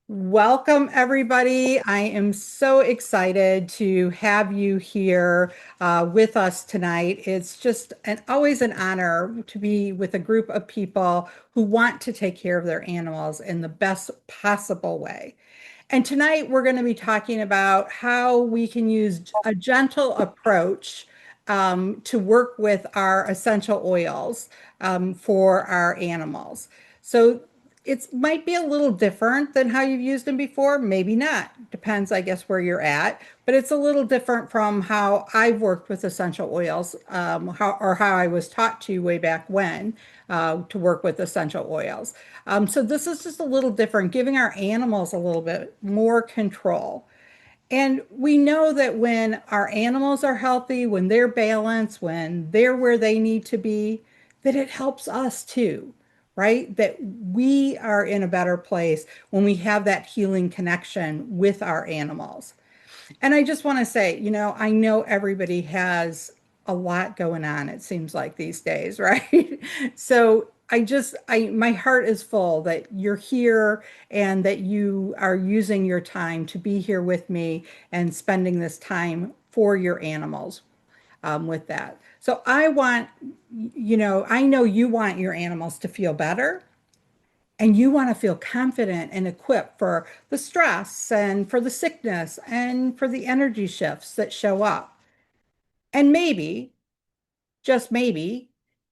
Welcome, everybody. I am so excited to have you here with us tonight. It's just always an honor to be with a group of people who want to take care of their animals in the best possible way. And tonight we're going to be talking about how we can use a gentle approach to work with our essential oils for our animals. So it might be a little different than how you've used them before, maybe not. Depends, I guess, where you're at. But it's a little different from how I've worked with essential oils, how I was taught to way back when to work with essential oils. So this is just a little different, giving our animals a little bit more control. And we know that when our animals are healthy, when they're balanced, when they're where they need to be, that it helps us too, right? That we are in a better place when we have that healing connection with our animals. And I just want to say, I know everybody has a lot going on, it seems like these days, right? So my heart is full that you're here and that you are using your time to be here with me and spending this time for your animals with that. So I know you want your animals to feel better and you want to feel confident and equipped for the stress and for the sickness and for the energy shifts that show up. And maybe, just maybe,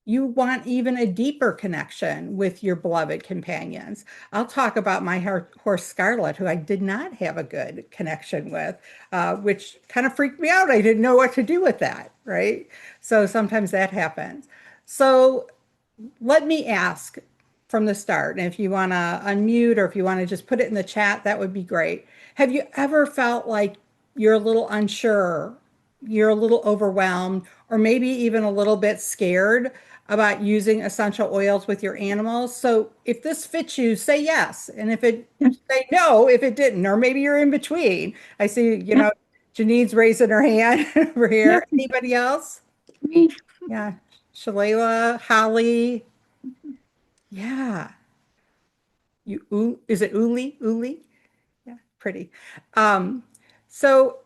you want even a deeper connection with your beloved companions. I'll talk about my horse Scarlet, who I did not have a good connection with, which kind of freaked me out. I didn't know what to do with that, right? So sometimes that happens. So let me ask from the start, and if you want to unmute or if you want to just put it in the chat, that would be great. Have you ever felt like you're a little unsure, you're a little overwhelmed, or maybe even a little bit scared about using essential oils with your animals? So if this fits you, say yes. And if it, say no, if it didn't, or maybe you're in between. I see, Janine's raising her hand over Yeah, here. Anybody else? me. Yeah. Shalala, Holly. Yeah. Is it Uli? Uli? Yeah, pretty. Um, so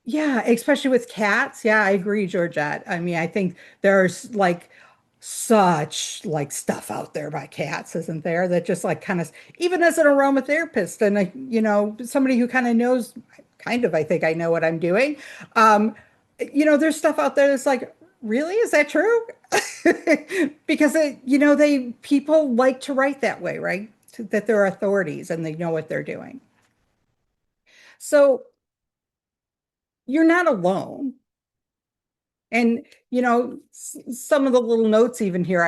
yeah, especially with cats. Yeah, I agree, Georgette. I mean, I think there's like such like stuff out there by cats, isn't there? That just like kind of, even as an aromatherapist and somebody who kind of knows, kind of, I think I know what I'm doing. Um, there's stuff out there that's like, really? Is that true? Because people like to write that way, right? That they're authorities and they know what they're doing. So you're not alone. And, some of the little notes even here,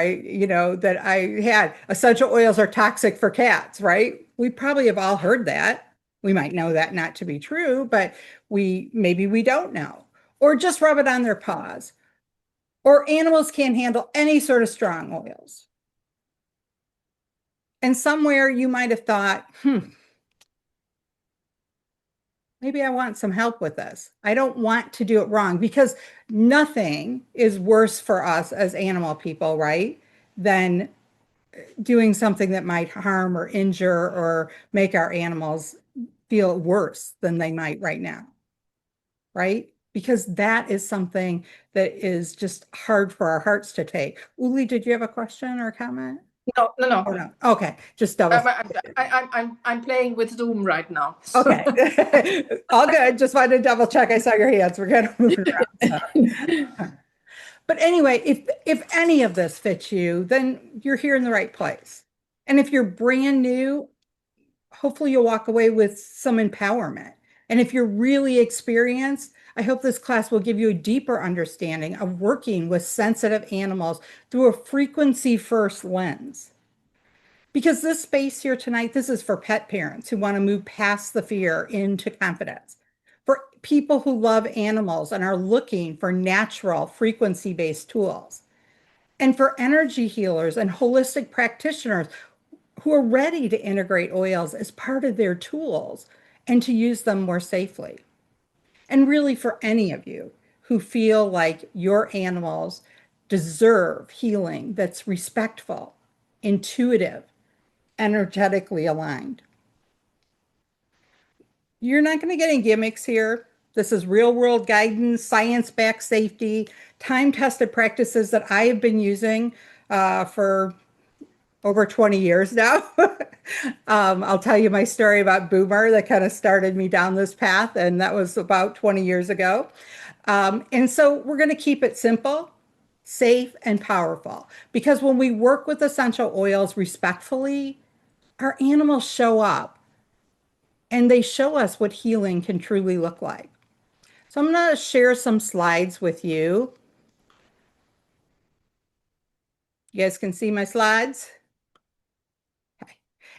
that I had, essential oils are toxic for cats, right? We probably have all heard that. We might know that not to be true, but maybe we don't know. Or just rub it on their paws. Or animals can't handle any sort of strong oils. And somewhere you might have thought, maybe I want some help with this. I don't want to do it wrong because nothing is worse for us as animal people, right? Than doing something that might harm or injure or make our animals feel worse than they might right now, right? Because that is something that is just hard for our hearts to take. Uli, did you have a question or a comment? No, no, Or no. no? Okay, just double. I'm playing with Zoom right now. Okay. All good. Just wanted to double check. I saw your hands. We're kind of moving around. So. But anyway, if any of this fits you, then you're here in the right place. And if you're brand new, hopefully you'll walk away with some empowerment. And if you're really experienced, I hope this class will give you a deeper understanding of working with sensitive animals through a frequency first lens. Because this space here tonight, this is for pet parents who want to move past the fear into confidence. For people who love animals and are looking for natural frequency-based tools. And for energy healers and holistic practitioners who are ready to integrate oils as part of their tools and to use them more safely. And really for any of you who feel like your animals deserve healing that's respectful, intuitive, energetically aligned. You're not going to get any gimmicks here. This is real world guidance, science-backed safety, time-tested practices that I have been using for over 20 years now. I'll tell you my story about Boomer that kind of started me down this path, and that was about 20 years ago. And so we're going to keep it simple, safe, and powerful because when we work with essential oils respectfully, our animals show up and they show us what healing can truly look like. So I'm going to share some slides with you. You guys can see my slides.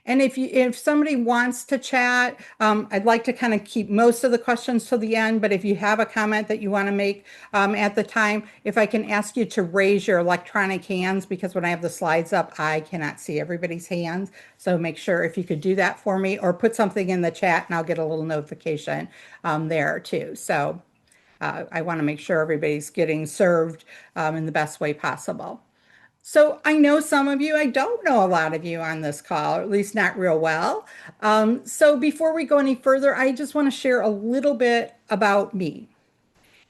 And if somebody wants to chat, I'd like to kind of keep most of the questions to the end, but if you have a comment that you want to make at the time, if I can ask you to raise your electronic hands, because when I have the slides up, I cannot see everybody's hands. So make sure if you could do that for me or put something in the chat and I'll get a little notification there too. So I want to make sure everybody's getting served in the best way possible. So I know some of you, I don't know a lot of you on this call, or at least not real well. So before we go any further, I just want to share a little bit about me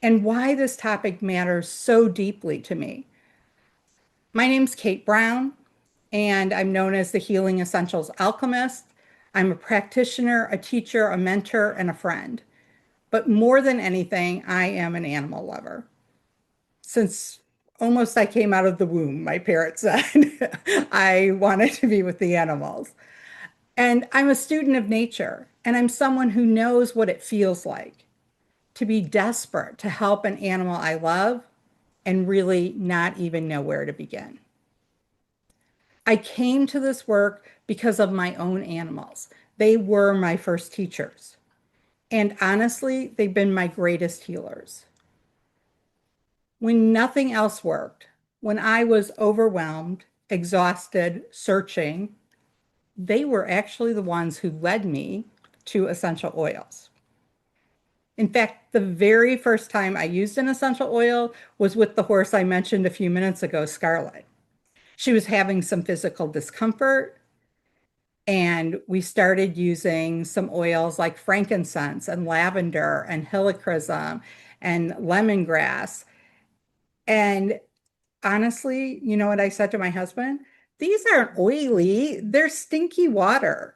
and why this topic matters so deeply to me. My name's Kate Brown, and I'm known as the Healing Essentials Alchemist. I'm a practitioner, a teacher, a mentor, and a friend. But more than anything, I am an animal lover. Since almost I came out of the womb, my parents said I wanted to be with the animals. And I'm a student of nature, and I'm someone who knows what it feels like to be desperate to help an animal I love and really not even know where to begin. I came to this work because of my own animals. They were my first teachers. And honestly, they've been my greatest healers. When nothing else worked, when I was overwhelmed, exhausted, searching, they were actually the ones who led me to essential oils. In fact, the very first time I used an essential oil was with the horse I mentioned a few minutes ago, Scarlet. She was having some physical discomfort, and we started using some oils like frankincense and lavender and helichrysum and lemongrass. And honestly, you know what I said to my husband? These aren't oily, they're stinky water.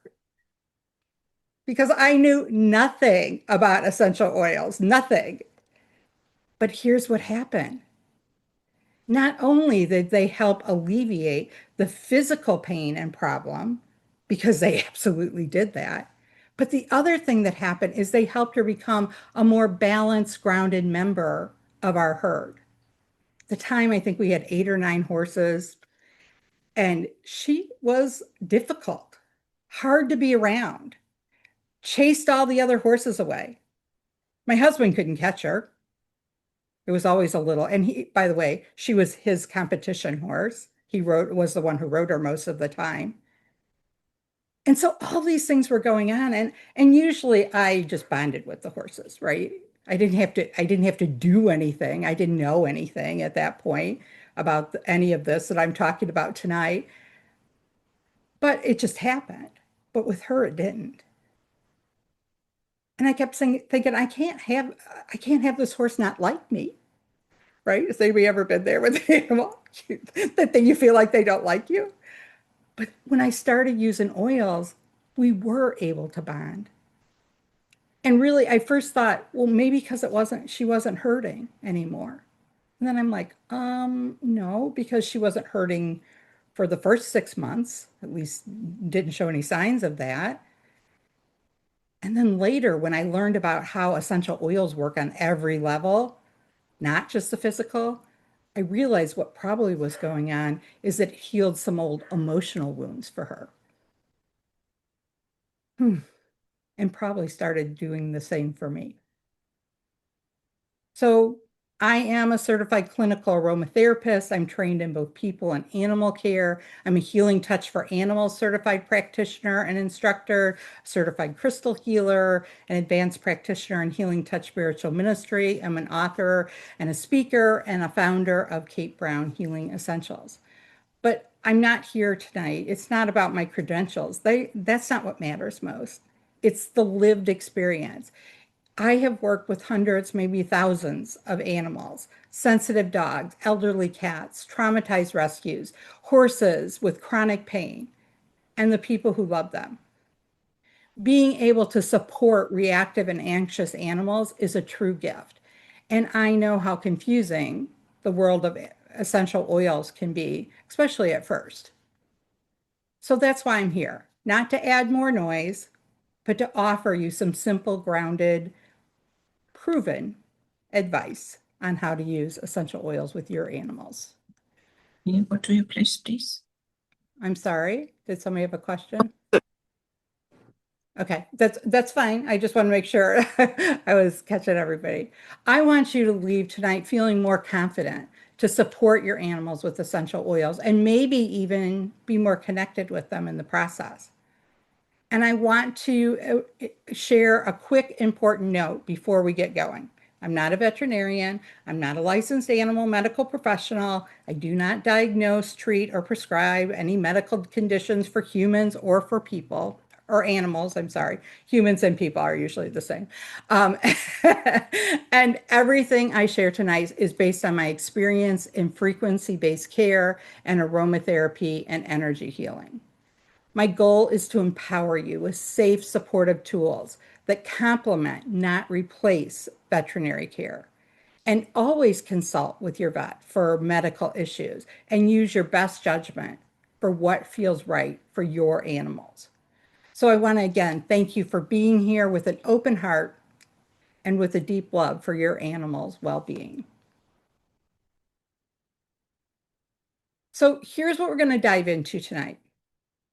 Because I knew nothing about essential oils, nothing. But here's what happened. Not only did they help alleviate the physical pain and problem, because they absolutely did that, but the other thing that happened is they helped her become a more balanced, grounded member of our herd. At the time, I think we had 8 or 9 horses. And she was difficult, hard to be around, chased all the other horses away. My husband couldn't catch her. It was always a little, and he, by the way, she was his competition horse. He was the one who rode her most of the time. And so all these things were going on, and usually I just bonded with the horses, right? I didn't have to do anything. I didn't know anything at that point about any of this that I'm talking about tonight. But it just happened. But with her, it didn't. And I kept thinking, I can't have this horse not like me, right? Has anybody ever been there with an animal that you feel like they don't like you? But when I started using oils, we were able to bond. And really, I first thought, well, maybe because she wasn't hurting anymore. And then I'm like, no, because she wasn't hurting for the first 6 months, at least didn't show any signs of that. And then later, when I learned about how essential oils work on every level, not just the physical, I realized what probably was going on is that it healed some old emotional wounds for her. And probably started doing the same for me. So I am a certified clinical aromatherapist. I'm trained in both people and animal care. I'm a Healing Touch for Animals certified practitioner and instructor, certified crystal healer, an advanced practitioner in Healing Touch Spiritual Ministry. I'm an author and a speaker and a founder of Kate Brown Healing Essentials. But I'm not here tonight. It's not about my credentials. That's not what matters most. It's the lived experience. I have worked with hundreds, maybe thousands of animals, sensitive dogs, elderly cats, traumatized rescues, horses with chronic pain, and the people who love them. Being able to support reactive and anxious animals is a true gift. And I know how confusing the world of essential oils can be, especially at first. So that's why I'm here, not to add more noise, but to offer you some simple, grounded, proven advice on how to use essential oils with your animals. Yeah, what do you please? I'm sorry, did somebody have a question? Okay, that's fine. I just want to make sure I was catching everybody. I want you to leave tonight feeling more confident to support your animals with essential oils and maybe even be more connected with them in the process. And I want to share a quick important note before we get going. I'm not a veterinarian. I'm not a licensed animal medical professional. I do not diagnose, treat, or prescribe any medical conditions for humans or for people or animals. I'm sorry. Humans and people are usually the same. Um, and everything I share tonight is based on my experience in frequency-based care and aromatherapy and energy healing. My goal is to empower you with safe, supportive tools that complement, not replace, veterinary care. And always consult with your vet for medical issues and use your best judgment for what feels right for your animals. So I want to again thank you for being here with an open heart and with a deep love for your animals' well-being. So here's what we're going to dive into tonight.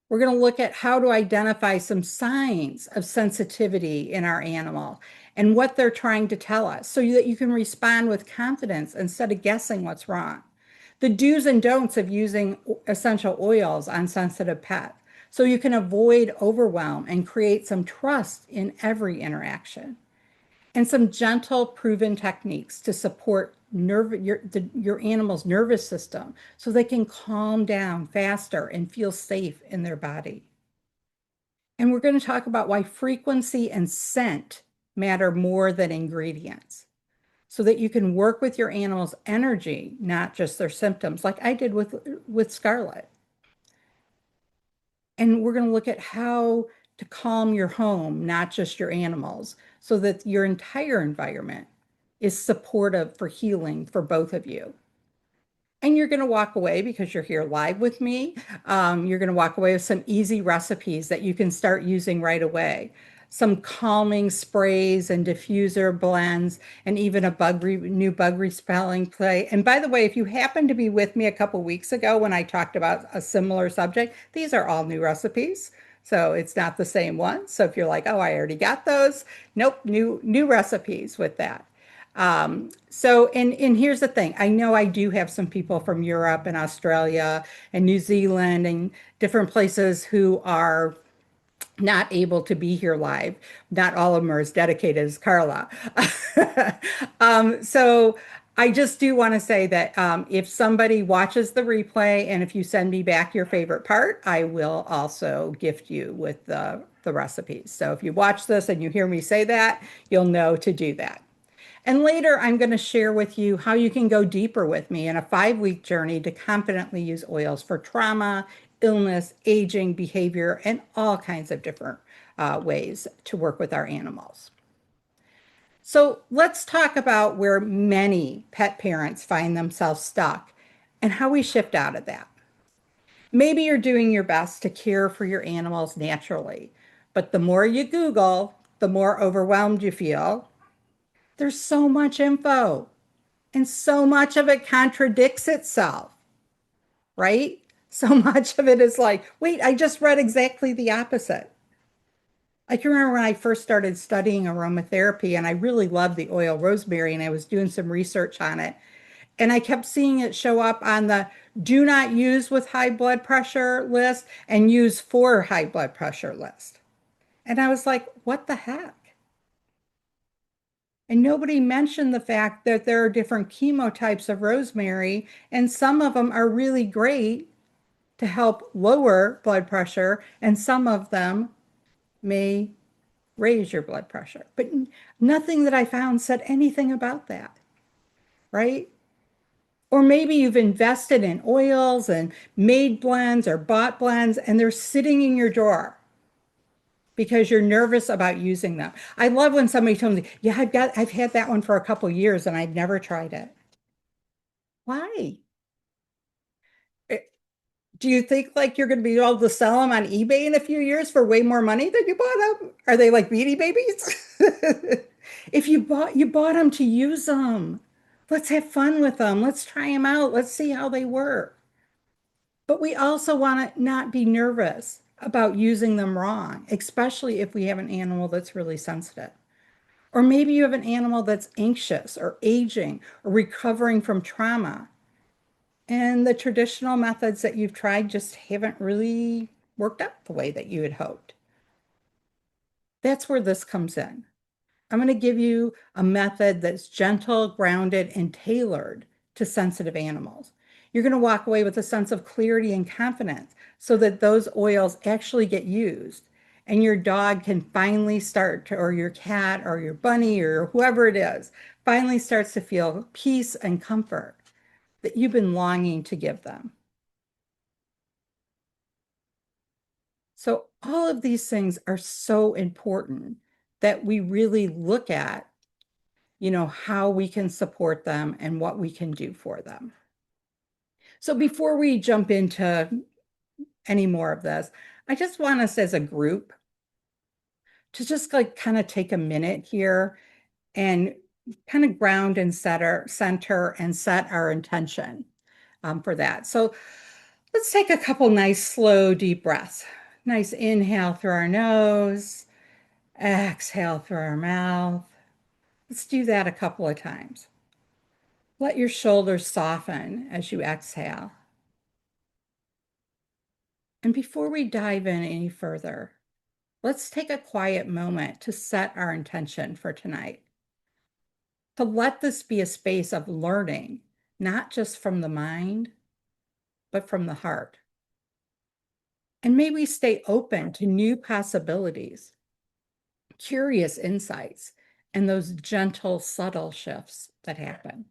We're going to look at how to identify some signs of sensitivity in our animal and what they're trying to tell us so that you can respond with confidence instead of guessing what's wrong. The do's and don'ts of using essential oils on sensitive pets so you can avoid overwhelm and create some trust in every interaction. And some gentle, proven techniques to support your animal's nervous system so they can calm down faster and feel safe in their body. And we're going to talk about why frequency and scent matter more than ingredients so that you can work with your animal's energy, not just their symptoms, like I did with Scarlett. And we're going to look at how to calm your home, not just your animals, so that your entire environment is supportive for healing for both of you. And you're going to walk away because you're here live with me. You're going to walk away with some easy recipes that you can start using right away. Some calming sprays and diffuser blends, and even a new bug repelling play. And by the way, if you happen to be with me a couple weeks ago when I talked about a similar subject, these are all new recipes. So it's not the same one. So if you're like, oh, I already got those, nope, new recipes with that. And here's the thing. I know I do have some people from Europe and Australia and New Zealand and different places who are not able to be here live. Not all of them are as dedicated as Carla. So I just do want to say that if somebody watches the replay and if you send me back your favorite part, I will also gift you with the recipes. So if you watch this and you hear me say that, you'll know to do that. And later, I'm going to share with you how you can go deeper with me in a 5-week journey to confidently use oils for trauma, illness, aging, behavior, and all kinds of different ways to work with our animals. So let's talk about where many pet parents find themselves stuck and how we shift out of that. Maybe you're doing your best to care for your animals naturally, but the more you Google, the more overwhelmed you feel. There's so much info. And so much of it contradicts itself, right? So much of it is like, wait, I just read exactly the opposite. I can remember when I first started studying aromatherapy and I really loved the oil rosemary and I was doing some research on it. And I kept seeing it show up on the do not use with high blood pressure list and use for high blood pressure list. And I was like, what the heck? And nobody mentioned the fact that there are different chemotypes of rosemary, and some of them are really great to help lower blood pressure, and some of them may raise your blood pressure. But nothing that I found said anything about that, right? Or maybe you've invested in oils and made blends or bought blends and they're sitting in your drawer because you're nervous about using them. I love when somebody tells me, yeah, I've had that one for a couple years and I've never tried it. Why? Eh, Do you think like you're going to be able to sell them on eBay in a few years for way more money than you bought them? Are they like Beanie Babies? If you bought them to use them. Let's have fun with them. Let's try them out. Let's see how they work. But we also want to not be nervous about using them wrong, especially if we have an animal that's really sensitive. Or maybe you have an animal that's anxious or aging or recovering from trauma. And the traditional methods that you've tried just haven't really worked out the way that you had hoped. That's where this comes in. I'm going to give you a method that's gentle, grounded, and tailored to sensitive animals. You're going to walk away with a sense of clarity and confidence so that those oils actually get used and your dog can finally start to, or your cat or your bunny or whoever it is, finally starts to feel peace and comfort that you've been longing to give them. So all of these things are so important that we really look at, how we can support them and what we can do for them. So before we jump into any more of this, I just want us as a group to just like kind of take a minute here and kind of ground and center and set our intention for that. So let's take a couple nice, slow, deep breaths. Nice inhale through our nose, exhale through our mouth. Let's do that a couple of times. Let your shoulders soften as you exhale. And before we dive in any further, let's take a quiet moment to set our intention for tonight. To let this be a space of learning, not just from the mind, but from the heart. And may we stay open to new possibilities, curious insights, and those gentle, subtle shifts that happen.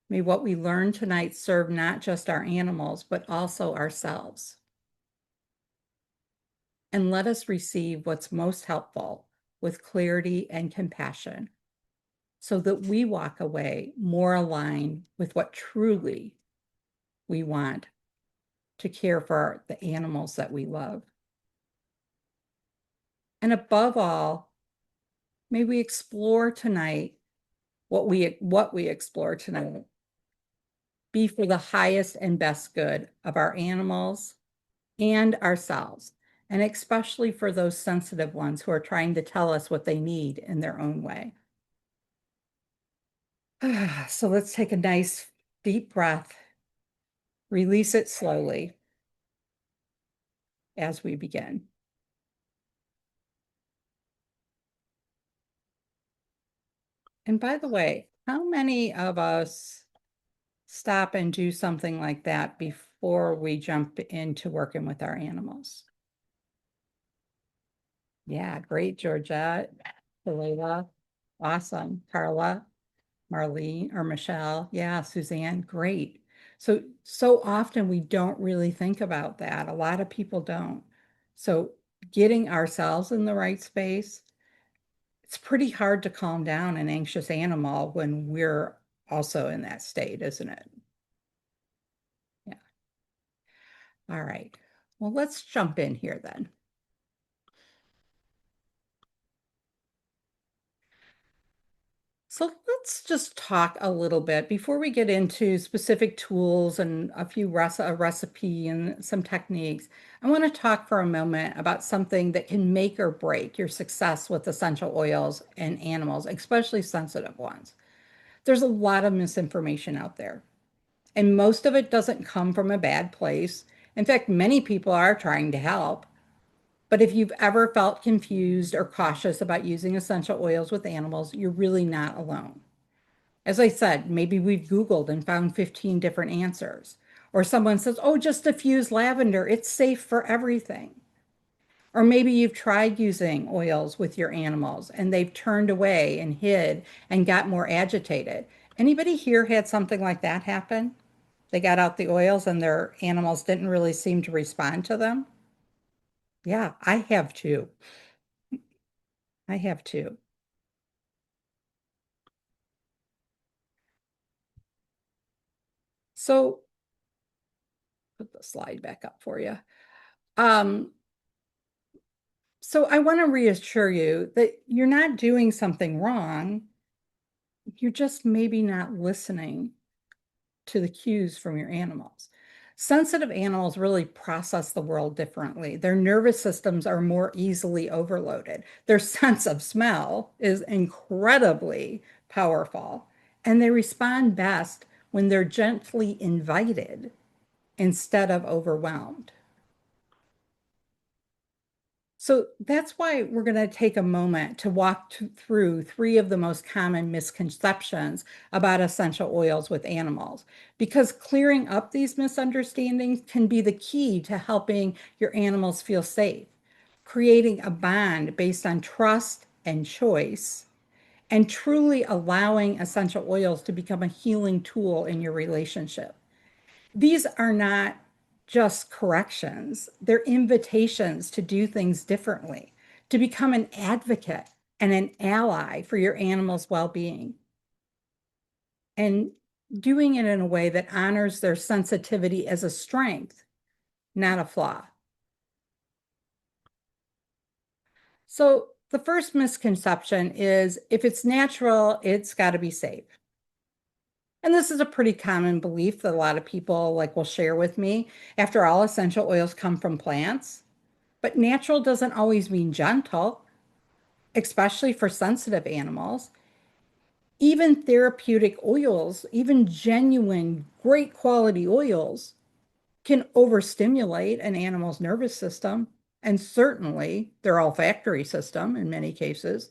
May what we learn tonight serve not just our animals, but also ourselves. And let us receive what's most helpful with clarity and compassion so that we walk away more aligned with what truly we want to care for the animals that we love. And above all, may we explore tonight what we explore tonight be for the highest and best good of our animals and ourselves, and especially for those sensitive ones who are trying to tell us what they need in their own way. So let's take a nice deep breath, release it slowly as we begin. And by the way, how many of us stop and do something like that before we jump into working with our animals? Yeah, great, Georgette, Leila, awesome, Carla, Marlene or Michelle. Yeah, Suzanne, great. So often we don't really think about that. A lot of people don't. So getting ourselves in the right space, it's pretty hard to calm down an anxious animal when we're also in that state, isn't it? Yeah. All right. Well, let's jump in here then. So let's just talk a little bit before we get into specific tools and a recipe and some techniques. I want to talk for a moment about something that can make or break your success with essential oils and animals, especially sensitive ones. There's a lot of misinformation out there, and most of it doesn't come from a bad place. In fact, many people are trying to help. But if you've ever felt confused or cautious about using essential oils with animals, you're really not alone. As I said, maybe we've Googled and found 15 different answers. Or someone says, oh, just diffuse lavender, it's safe for everything. Or maybe you've tried using oils with your animals and they've turned away and hid and got more agitated. Anybody here had something like that happen? They got out the oils and their animals didn't really seem to respond to them? Yeah, I have too. I have too. So put the slide back up for you. Um, so I want to reassure you that you're not doing something wrong. You're just maybe not listening to the cues from your animals. Sensitive animals really process the world differently. Their nervous systems are more easily overloaded. Their sense of smell is incredibly powerful, and they respond best when they're gently invited instead of overwhelmed. So that's why we're going to take a moment to walk through three of the most common misconceptions about essential oils with animals, because clearing up these misunderstandings can be the key to helping your animals feel safe, creating a bond based on trust and choice, and truly allowing essential oils to become a healing tool in your relationship. These are not just corrections, they're invitations to do things differently, to become an advocate and an ally for your animal's well being, and doing it in a way that honors their sensitivity as a strength, not a flaw. So, the first misconception is if it's natural, it's got to be safe. And this is a pretty common belief that a lot of people will share with me. After all, essential oils come from plants. But natural doesn't always mean gentle, especially for sensitive animals. Even therapeutic oils, even genuine, great quality oils, can overstimulate an animal's nervous system and certainly their olfactory system in many cases.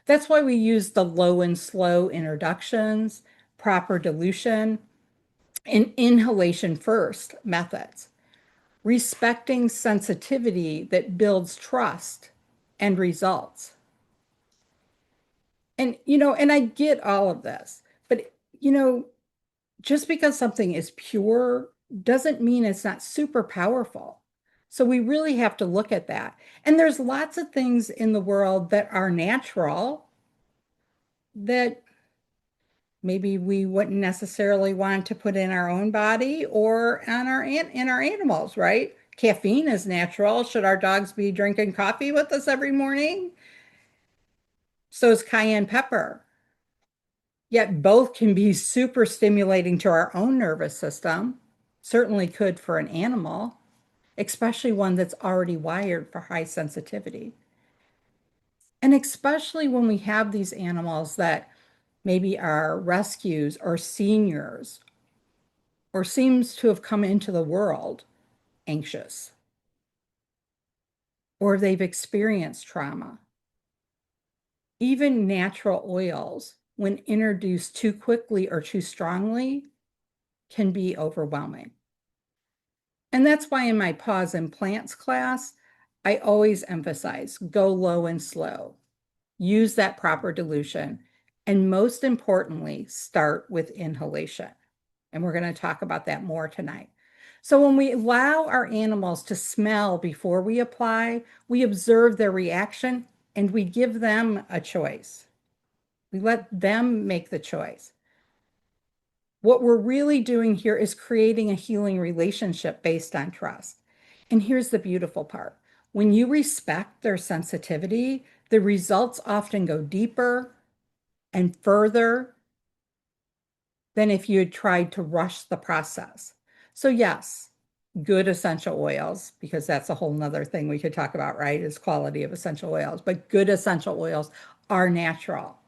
That's why we use the low and slow introductions, proper dilution, and inhalation first methods, respecting sensitivity that builds trust and results. And I get all of this, but just because something is pure doesn't mean it's not super powerful. So we really have to look at that. And there's lots of things in the world that are natural that maybe we wouldn't necessarily want to put in our own body or on in our animals, right? Caffeine is natural. Should our dogs be drinking coffee with us every morning? So is cayenne pepper. Yet both can be super stimulating to our own nervous system, certainly could for an animal, especially one that's already wired for high sensitivity. And especially when we have these animals that maybe are rescues or seniors or seems to have come into the world anxious or they've experienced trauma. Even natural oils, when introduced too quickly or too strongly, can be overwhelming. And that's why in my pause and plants class, I always emphasize go low and slow, use that proper dilution, and most importantly, start with inhalation. And we're going to talk about that more tonight. So when we allow our animals to smell before we apply, we observe their reaction and we give them a choice. We let them make the choice. What we're really doing here is creating a healing relationship based on trust. And here's the beautiful part. When you respect their sensitivity, the results often go deeper and further than if you had tried to rush the process. So yes, good essential oils, because that's a whole nother thing we could talk about, right? Is quality of essential oils. But good essential oils are natural.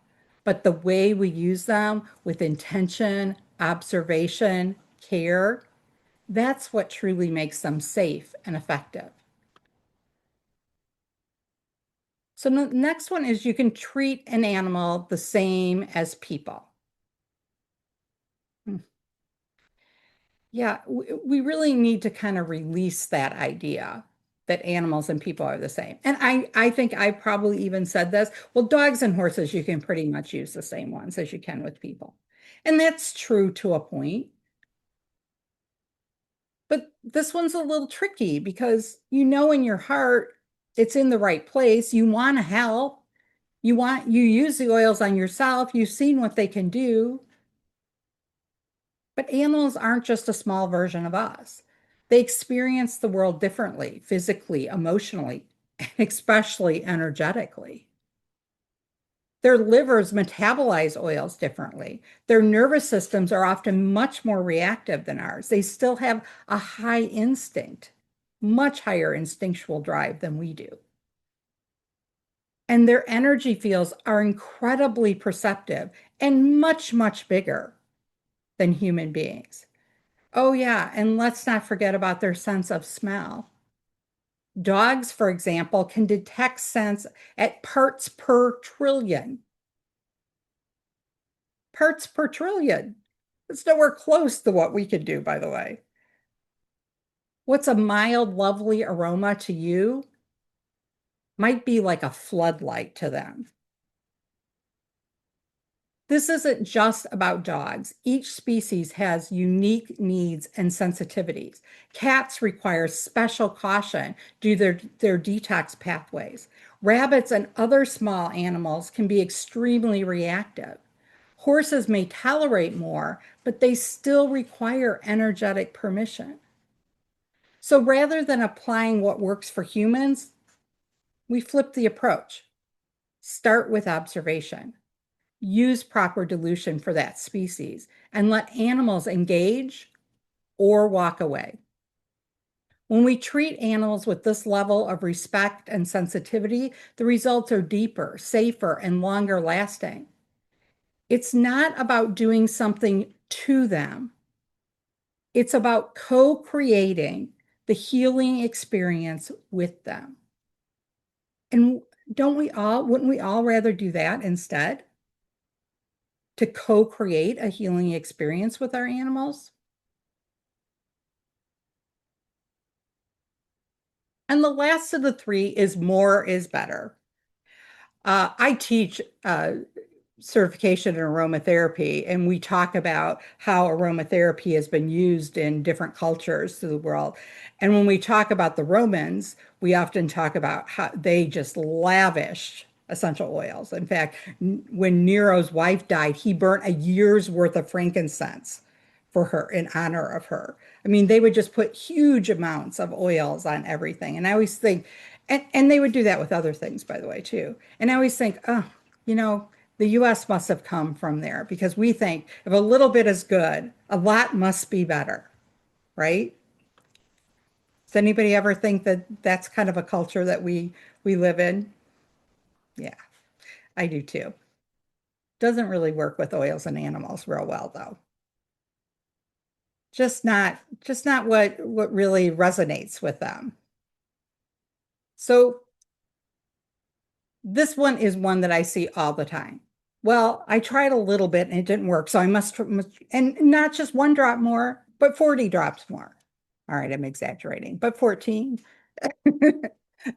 But the way we use them with intention, observation, care, that's what truly makes them safe and effective. So the next one is you can treat an animal the same as people. Yeah, we really need to kind of release that idea that animals and people are the same. And I think I probably even said this. Well, dogs and horses, you can pretty much use the same ones as you can with people. And that's true to a point. But this one's a little tricky because you know in your heart it's in the right place. You want to help. You use the oils on yourself. You've seen what they can do. But animals aren't just a small version of us. They experience the world differently, physically, emotionally, and especially energetically. Their livers metabolize oils differently. Their nervous systems are often much more reactive than ours. They still have a high instinct, much higher instinctual drive than we do. And their energy fields are incredibly perceptive and much, much bigger than human beings. Oh, yeah. And let's not forget about their sense of smell. Dogs, for example, can detect scents at parts per trillion. Parts per trillion. It's nowhere close to what we can do, by the way. What's a mild, lovely aroma to you might be like a floodlight to them. This isn't just about dogs. Each species has unique needs and sensitivities. Cats require special caution due to their detox pathways. Rabbits and other small animals can be extremely reactive. Horses may tolerate more, but they still require energetic permission. So rather than applying what works for humans, we flip the approach. Start with observation. Use proper dilution for that species, and let animals engage or walk away. When we treat animals with this level of respect and sensitivity, the results are deeper, safer, and longer lasting. It's not about doing something to them. It's about co-creating the healing experience with them. And wouldn't we all rather do that instead? To co-create a healing experience with our animals? And the last of the three is more is better. I teach certification in aromatherapy, and we talk about how aromatherapy has been used in different cultures through the world. And when we talk about the Romans, we often talk about how they just lavished essential oils. In fact, when Nero's wife died, he burnt a year's worth of frankincense for her in honor of her. I mean, they would just put huge amounts of oils on everything. And I always think, and they would do that with other things, by the way, too. And I always think, oh, you know, the US must have come from there because we think if a little bit is good, a lot must be better, right? Does anybody ever think that that's kind of a culture that we live in? Yeah, I do too. Doesn't really work with oils and animals real well though. Just not what really resonates with them. So this one is one that I see all the time. Well, I tried a little bit and it didn't work, so I must, and not just one drop more, but 40 drops more. All right, I'm exaggerating, but 14.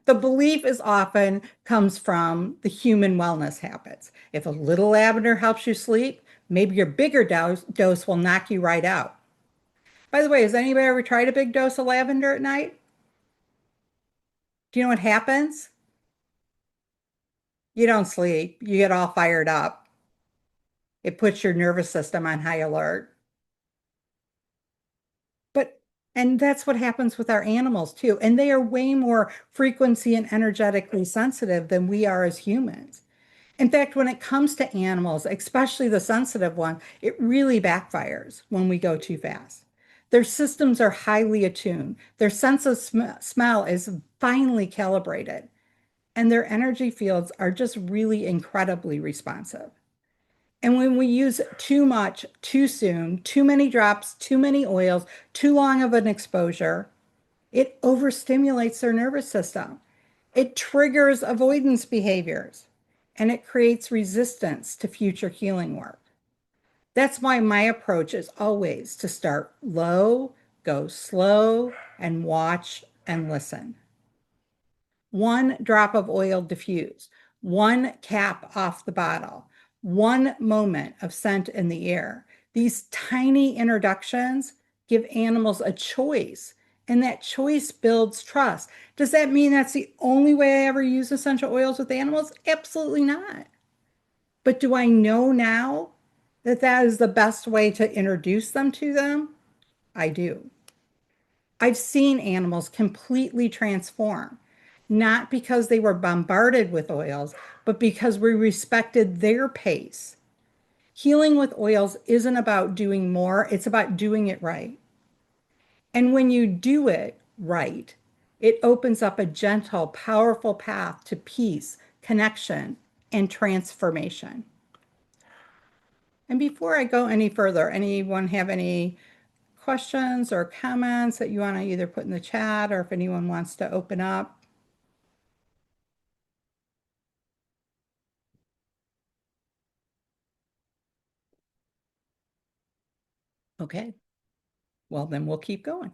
The belief is often comes from the human wellness habits. If a little lavender helps you sleep, maybe your bigger dose will knock you right out. By the way, has anybody ever tried a big dose of lavender at night? Do you know what happens? You don't sleep. You get all fired up. It puts your nervous system on high alert. But, and that's what happens with our animals too. And they are way more frequency and energetically sensitive than we are as humans. In fact, when it comes to animals, especially the sensitive one, it really backfires when we go too fast. Their systems are highly attuned. Their sense of smell is finely calibrated, and their energy fields are just really incredibly responsive. And when we use too much, too soon, too many drops, too many oils, too long of an exposure, it overstimulates their nervous system. It triggers avoidance behaviors and it creates resistance to future healing work. That's why my approach is always to start low, go slow, and watch and listen. one drop of oil diffused, one cap off the bottle, one moment of scent in the air. These tiny introductions give animals a choice, and that choice builds trust. Does that mean that's the only way I ever use essential oils with animals? Absolutely not. But do I know now that that is the best way to introduce them to them? I do. I've seen animals completely transform, not because they were bombarded with oils, but because we respected their pace. Healing with oils isn't about doing more, it's about doing it right. And when you do it right, it opens up a gentle, powerful path to peace, connection, and transformation. And before I go any further, anyone have any questions or comments that you want to either put in the chat or if anyone wants to open up? Okay, well, then we'll keep going.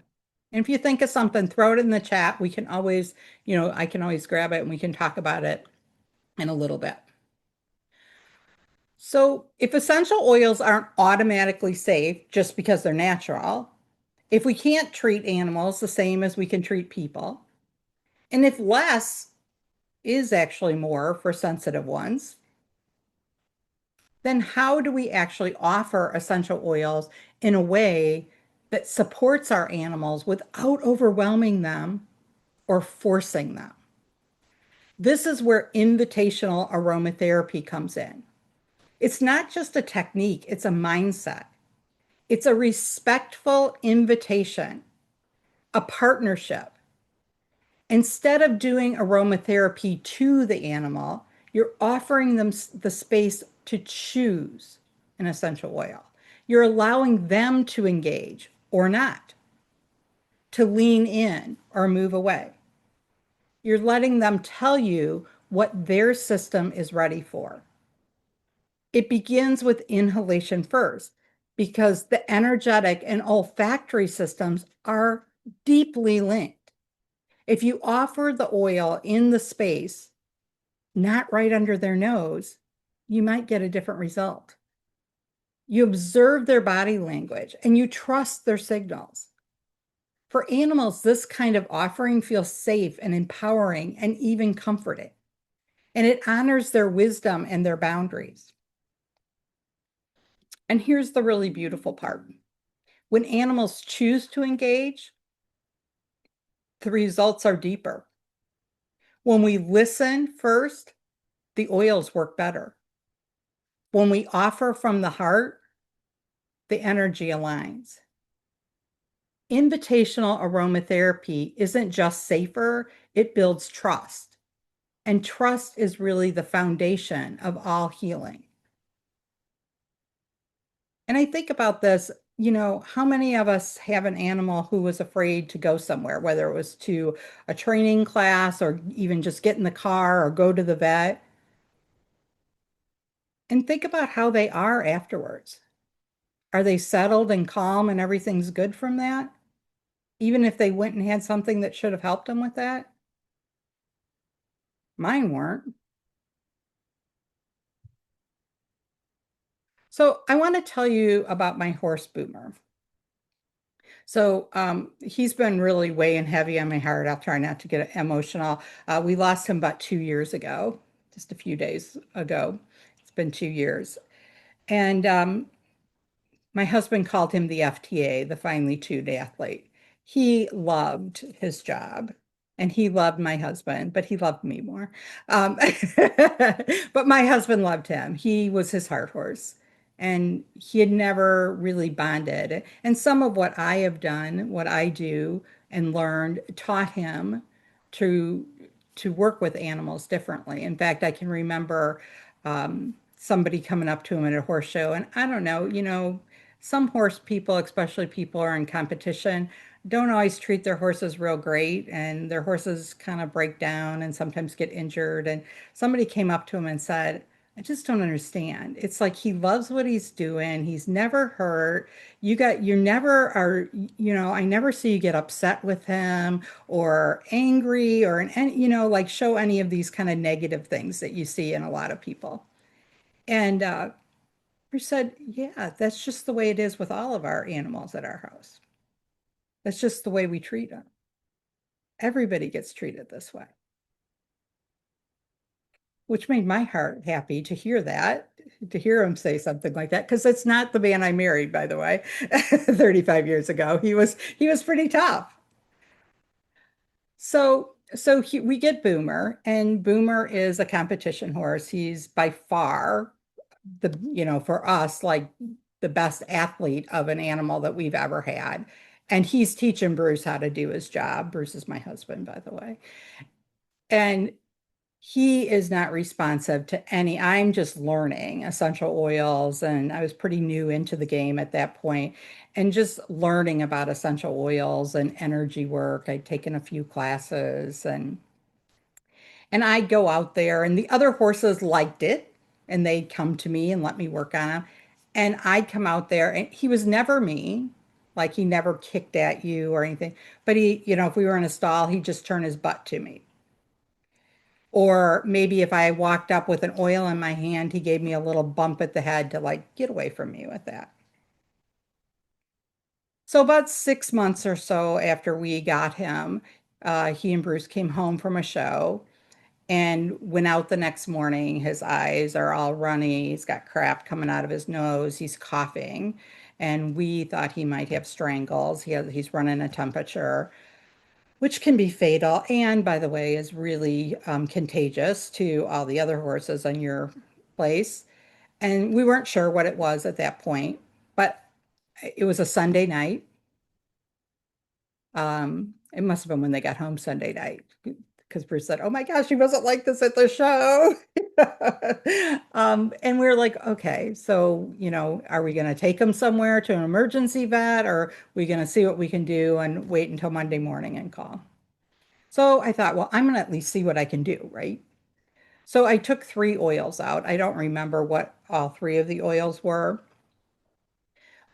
And if you think of something, throw it in the chat. We can always, I can always grab it and we can talk about it in a little bit. So if essential oils aren't automatically safe just because they're natural, if we can't treat animals the same as we can treat people, and if less is actually more for sensitive ones, then how do we actually offer essential oils in a way that supports our animals without overwhelming them or forcing them? This is where invitational aromatherapy comes in. It's not just a technique, it's a mindset. It's a respectful invitation, a partnership. Instead of doing aromatherapy to the animal, you're offering them the space to choose an essential oil. You're allowing them to engage or not, to lean in or move away. You're letting them tell you what their system is ready for. It begins with inhalation first because the energetic and olfactory systems are deeply linked. If you offer the oil in the space, not right under their nose, you might get a different result. You observe their body language and you trust their signals. For animals, this kind of offering feels safe and empowering and even comforting, and it honors their wisdom and their boundaries. And here's the really beautiful part. When animals choose to engage, the results are deeper. When we listen first, the oils work better. When we offer from the heart, the energy aligns. Invitational aromatherapy isn't just safer, it builds trust. And trust is really the foundation of all healing. And I think about this, how many of us have an animal who was afraid to go somewhere, whether it was to a training class or even just get in the car or go to the vet? And think about how they are afterwards. Are they settled and calm and everything's good from that? Even if they went and had something that should have helped them with that? Mine weren't. So I want to tell you about my horse Boomer. So he's been really weighing heavy on my heart. I'll try not to get emotional. We lost him about 2 years ago, just a few days ago. It's been 2 years. And my husband called him the FTA, the finely tuned athlete. He loved his job and he loved my husband, but he loved me more. Um, but my husband loved him. He was his heart horse and he had never really bonded. And some of what I have done, what I do and learned, taught him to to work with animals differently. In fact, I can remember somebody coming up to him at a horse show, and I don't know, some horse people, especially people who are in competition, don't always treat their horses real great, and their horses kind of break down and sometimes get injured. And somebody came up to him and said, I just don't understand. It's like he loves what he's doing. He's never hurt. You never are, I never see you get upset with him or angry or like show any of these kind of negative things that you see in a lot of people. And we said, yeah, that's just the way it is with all of our animals at our house. That's just the way we treat them. Everybody gets treated this way, which made my heart happy to hear that, to hear him say something like that, because it's not the man I married, by the way, 35 years ago. He was pretty tough. We get Boomer, and Boomer is a competition horse. He's by far for us, like the best athlete of an animal that we've ever had. And he's teaching Bruce how to do his job. Bruce is my husband, by the way. And he is not responsive to I'm just learning essential oils, and I was pretty new into the game at that point, and just learning about essential oils and energy work. I'd taken a few classes, and I'd go out there, and the other horses liked it, and they'd come to me and let me work on them. And I'd come out there, and he was never mean, like he never kicked at you or anything. But if we were in a stall, he'd just turn his butt to me. Or maybe if I walked up with an oil in my hand, he gave me a little bump at the head to like, get away from me with that. So about 6 months or so after we got him, he and Bruce came home from a show and went out the next morning. His eyes are all runny. He's got crap coming out of his nose. He's coughing. And we thought he might have strangles. He's running a temperature, which can be fatal. And by the way, is really contagious to all the other horses on your place. And we weren't sure what it was at that point, but it was a Sunday night. It must have been when they got home Sunday night because Bruce said, "Oh my gosh, she wasn't like this at the show." And we were like, "Okay, so are we going to take him somewhere to an emergency vet, or are we going to see what we can do and wait until Monday morning and call?" So I thought, well, I'm going to at least see what I can do, right? So I took 3 oils out. I don't remember what all 3 of the oils were,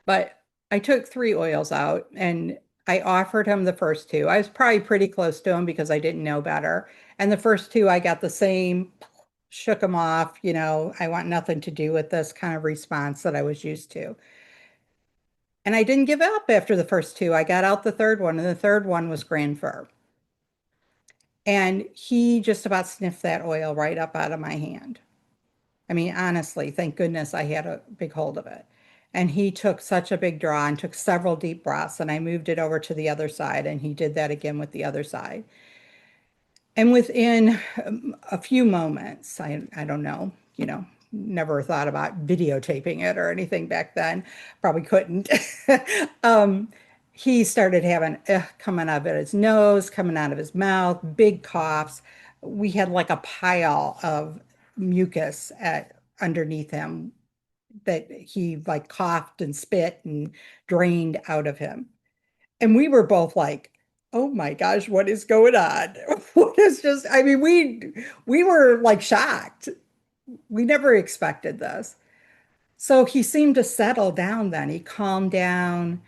but I took 3 oils out and I offered him the first 2. I was probably pretty close to him because I didn't know better. And the first 2, I got the same, shook him off, I want nothing to do with this kind of response that I was used to. And I didn't give up after the first 2. I got out the third one, and the third one was Grand Fir. And he just about sniffed that oil right up out of my hand. I mean, honestly, thank goodness I had a big hold of it. And he took such a big draw and took several deep breaths, and I moved it over to the other side, and he did that again with the other side. And within a few moments, I don't know, never thought about videotaping it or anything back then, probably couldn't. um, he started having coming out of his nose, coming out of his mouth, big coughs. We had like a pile of mucus underneath him that he like coughed and spit and drained out of him. And we were both like, oh my gosh, what is going on? What is just, I mean, we were like shocked. We never expected this. So he seemed to settle down then. He calmed down,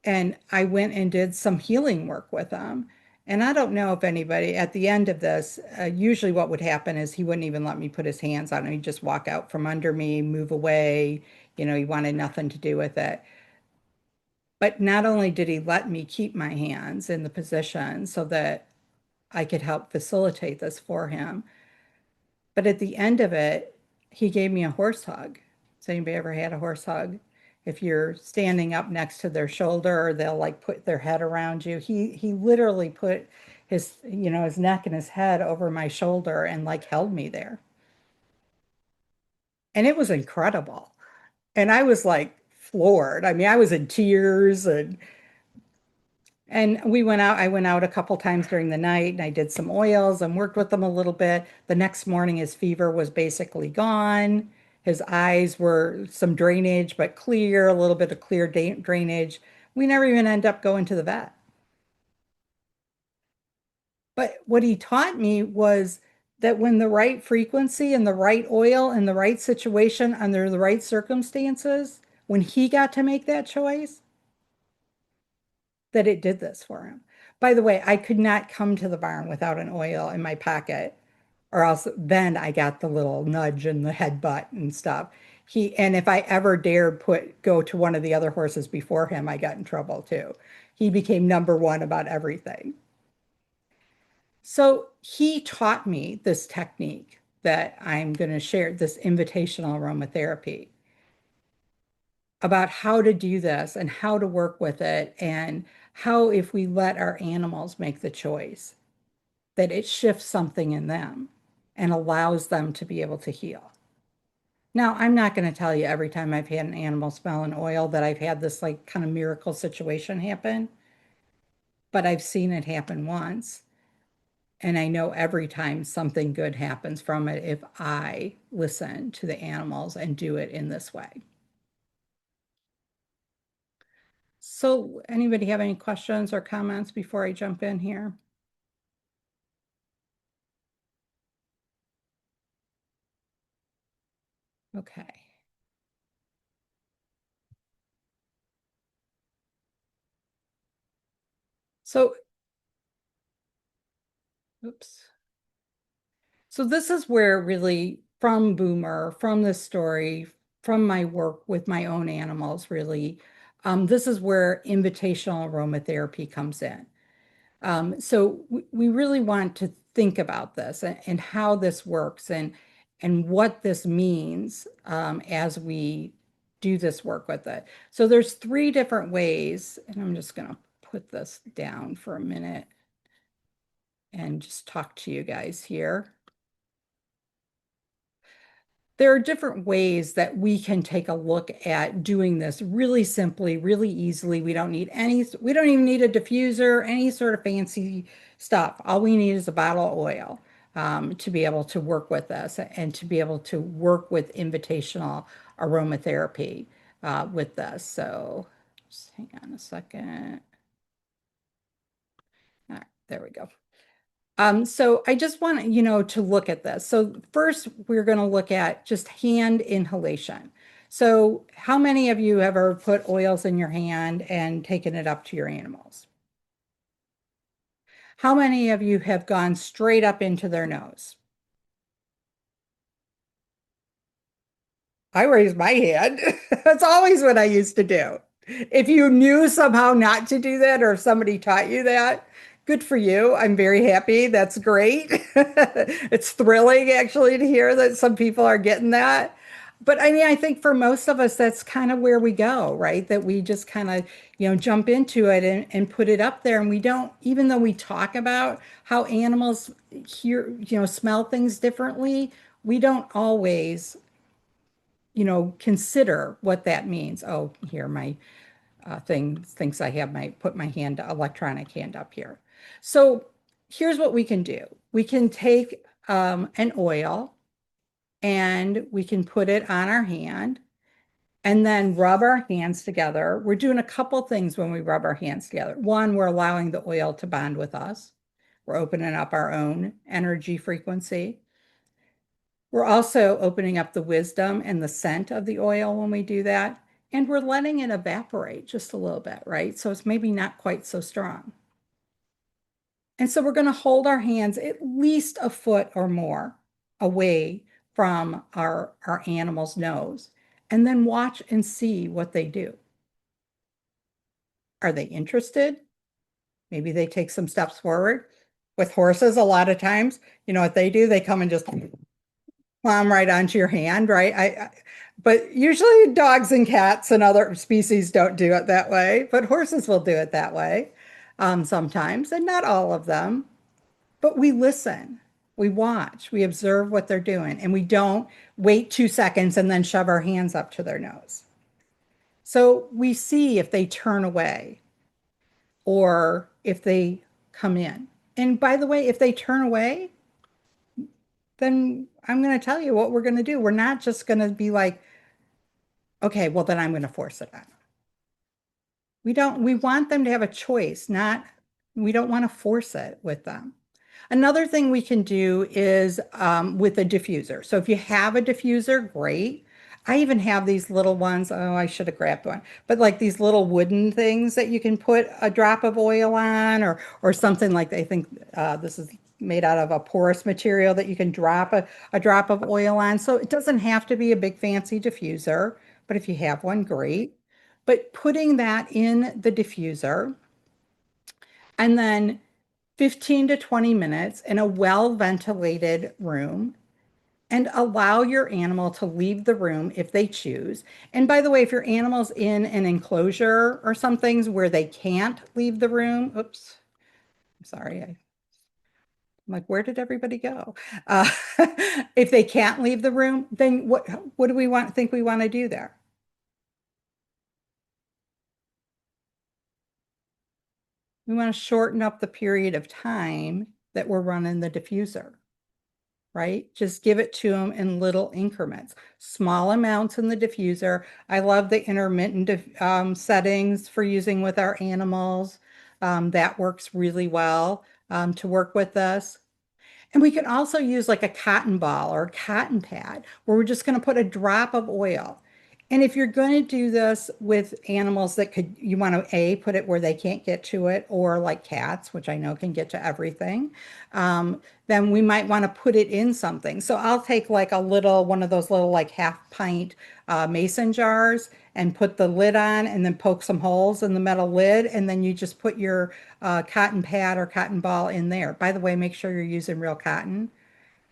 and I went and did some healing work with him. And I don't know if anybody at the end of this, usually what would happen is he wouldn't even let me put his hands on him. He'd just walk out from under me, move away. He wanted nothing to do with it. But not only did he let me keep my hands in the position so that I could help facilitate this for him, but at the end of it, he gave me a horse hug. Has anybody ever had a horse hug? If you're standing up next to their shoulder, they'll like put their head around you. He literally put his neck and his head over my shoulder and like held me there. And it was incredible. And I was like floored. I mean, I was in tears, and I went out a couple times during the night, and I did some oils and worked with him a little bit. The next morning, his fever was basically gone. His eyes were some drainage, but clear, a little bit of clear drainage. We never even end up going to the vet. But what he taught me was that when the right frequency and the right oil and the right situation under the right circumstances, when he got to make that choice, that it did this for him. By the way, I could not come to the barn without an oil in my pocket, or else then I got the little nudge and the headbutt and stuff. And if I ever dared go to one of the other horses before him, I got in trouble too. He became number one about everything. So he taught me this technique that I'm going to share, this invitational aromatherapy, about how to do this and how to work with it, and how, if we let our animals make the choice, that it shifts something in them and allows them to be able to heal. Now, I'm not going to tell you every time I've had an animal smell an oil that I've had this like kind of miracle situation happen, but I've seen it happen once. And I know every time something good happens from it if I listen to the animals and do it in this way. So anybody have any questions or comments before I jump in here? Okay. So, oops. So this is where really from Boomer, from this story, from my work with my own animals, really, this is where invitational aromatherapy comes in. So we really want to think about this and how this works and what this means as we do this work with it. So there's three different ways, and I'm just going to put this down for a minute and just talk to you guys here. There are different ways that we can take a look at doing this really simply, really easily. We don't even need a diffuser, any sort of fancy stuff. All we need is a bottle of oil to be able to work with this and to be able to work with invitational aromatherapy with this. So just hang on a second. All right, there we go. So I just want to look at this. So first, we're going to look at just hand inhalation. So how many of you ever put oils in your hand and taken it up to your animals? How many of you have gone straight up into their nose? I raised my hand. That's always what I used to do. If you knew somehow not to do that, or if somebody taught you that, good for you. I'm very happy. That's great. It's thrilling actually to hear that some people are getting that. But I mean, I think for most of us, that's kind of where we go, right? That we just kind of, jump into it and put it up there. And we don't, even though we talk about how animals hear, smell things differently, we don't always consider what that means. Oh, here, my thing thinks I have put my electronic hand up here. So here's what we can do. We can take an oil and we can put it on our hand and then rub our hands together. We're doing a couple things when we rub our hands together. One, we're allowing the oil to bond with us. We're opening up our own energy frequency. We're also opening up the wisdom and the scent of the oil when we do that. And we're letting it evaporate just a little bit, right? So it's maybe not quite so strong. And so we're going to hold our hands at least a foot or more away from our animal's nose and then watch and see what they do. Are they interested? Maybe they take some steps forward. With horses, a lot of times, you know what they do? They come and just climb right onto your hand, right? But usually dogs and cats and other species don't do it that way, but horses will do it that way sometimes, and not all of them. But we listen, we watch, we observe what they're doing, and we don't wait 2 seconds and then shove our hands up to their nose. So we see if they turn away or if they come in. And by the way, if they turn away, then I'm going to tell you what we're going to do. We're not just going to be like, okay, well, then I'm going to force it on them. We want them to have a choice, we don't want to force it with them. Another thing we can do is with a diffuser. So if you have a diffuser, great. I even have these little ones. Oh, I should have grabbed one. But like these little wooden things that you can put a drop of oil on or something like that. I think this is made out of a porous material that you can drop a drop of oil on. So it doesn't have to be a big fancy diffuser, but if you have one, great. But putting that in the diffuser and then 15 to 20 minutes in a well-ventilated room and allow your animal to leave the room if they choose. And by the way, if your animal's in an enclosure or some things where they can't leave the room, oops, I'm sorry. I'm like, where did everybody go? Uh, if they can't leave the room, then what do we think we want to do there? We want to shorten up the period of time that we're running the diffuser. Right? Just give it to them in little increments, small amounts in the diffuser. I love the intermittent settings for using with our animals. That works really well to work with this. And we can also use like a cotton ball or a cotton pad where we're just going to put a drop of oil. And if you're going to do this with animals that you want to put it where they can't get to it, or like cats, which I know can get to everything, then we might want to put it in something. So I'll take like one of those little like half pint mason jars and put the lid on and then poke some holes in the metal lid. And then you just put your cotton pad or cotton ball in there. By the way, make sure you're using real cotton.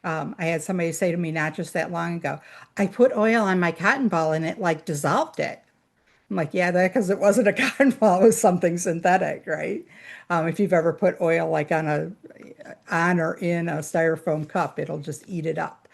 I had somebody say to me not just that long ago, I put oil on my cotton ball and it like dissolved it. I'm like, yeah, that because it wasn't a cotton ball, it was something synthetic, right? If you've ever put oil like on or in a styrofoam cup, it'll just eat it up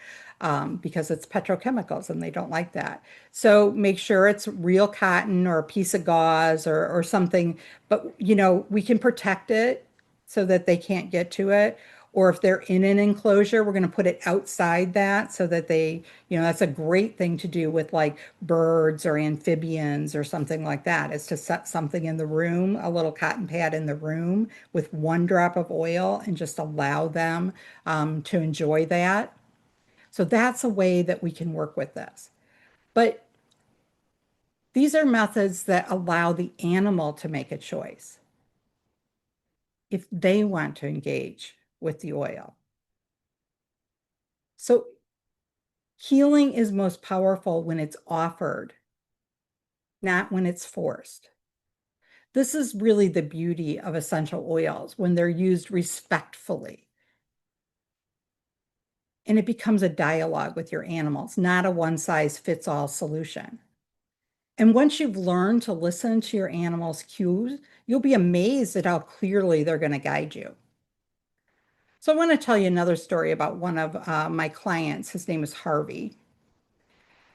because it's petrochemicals and they don't like that. So make sure it's real cotton or a piece of gauze or something, but we can protect it so that they can't get to it. Or if they're in an enclosure, we're going to put it outside that so that that's a great thing to do with like birds or amphibians or something like that, is to set something in the room, a little cotton pad in the room with one drop of oil and just allow them to enjoy that. So that's a way that we can work with this. But these are methods that allow the animal to make a choice if they want to engage with the oil. So healing is most powerful when it's offered, not when it's forced. This is really the beauty of essential oils when they're used respectfully. And it becomes a dialogue with your animals, not a one-size-fits-all solution. And once you've learned to listen to your animal's cues, you'll be amazed at how clearly they're going to guide you. So I want to tell you another story about one of my clients. His name is Harvey.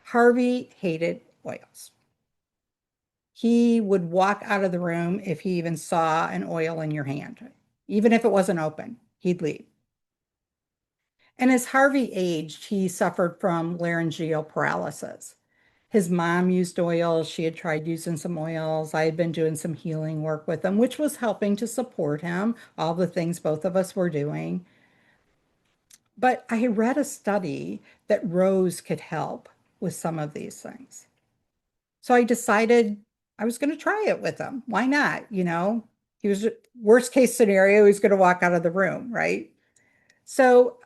Harvey hated oils. He would walk out of the room if he even saw an oil in your hand. Even if it wasn't open, he'd leave. And as Harvey aged, he suffered from laryngeal paralysis. His mom used oils. She had tried using some oils. I had been doing some healing work with him, which was helping to support him, all the things both of us were doing. But I read a study that rose could help with some of these things. So I decided I was going to try it with him. Why not? He was worst case scenario, he's going to walk out of the room, right? So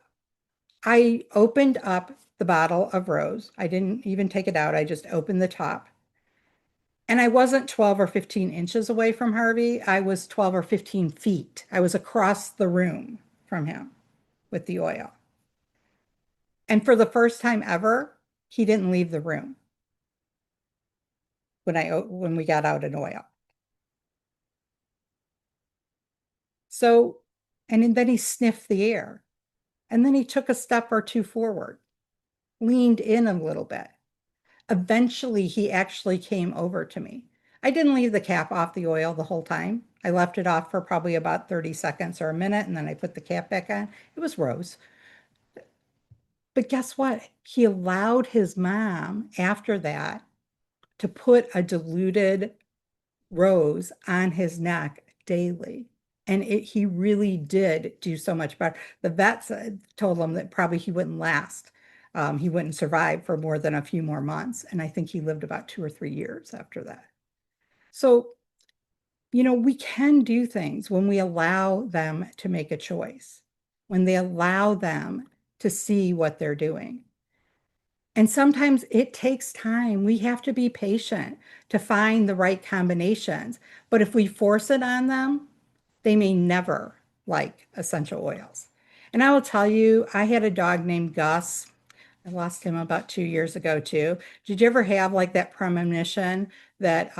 I opened up the bottle of rose. I didn't even take it out. I just opened the top. And I wasn't 12 or 15 inches away from Harvey. I was 12 or 15 feet. I was across the room from him with the oil. And for the first time ever, he didn't leave the room when we got out an oil. So, and then he sniffed the air. And then he took a step or two forward, leaned in a little bit. Eventually, he actually came over to me. I didn't leave the cap off the oil the whole time. I left it off for probably about 30 seconds or a minute, and then I put the cap back on. It was rose. But guess what? He allowed his mom after that to put a diluted rose on his neck daily. he really did do so much better. The vets told him that probably he wouldn't last. He wouldn't survive for more than a few more months. And I think he lived about 2 or 3 years after that. So, we can do things when we allow them to make a choice, when they allow them to see what they're doing. And sometimes it takes time. We have to be patient to find the right combinations. But if we force it on them, they may never like essential oils. And I will tell you, I had a dog named Gus. I lost him about 2 years ago too. Did you ever have like that premonition that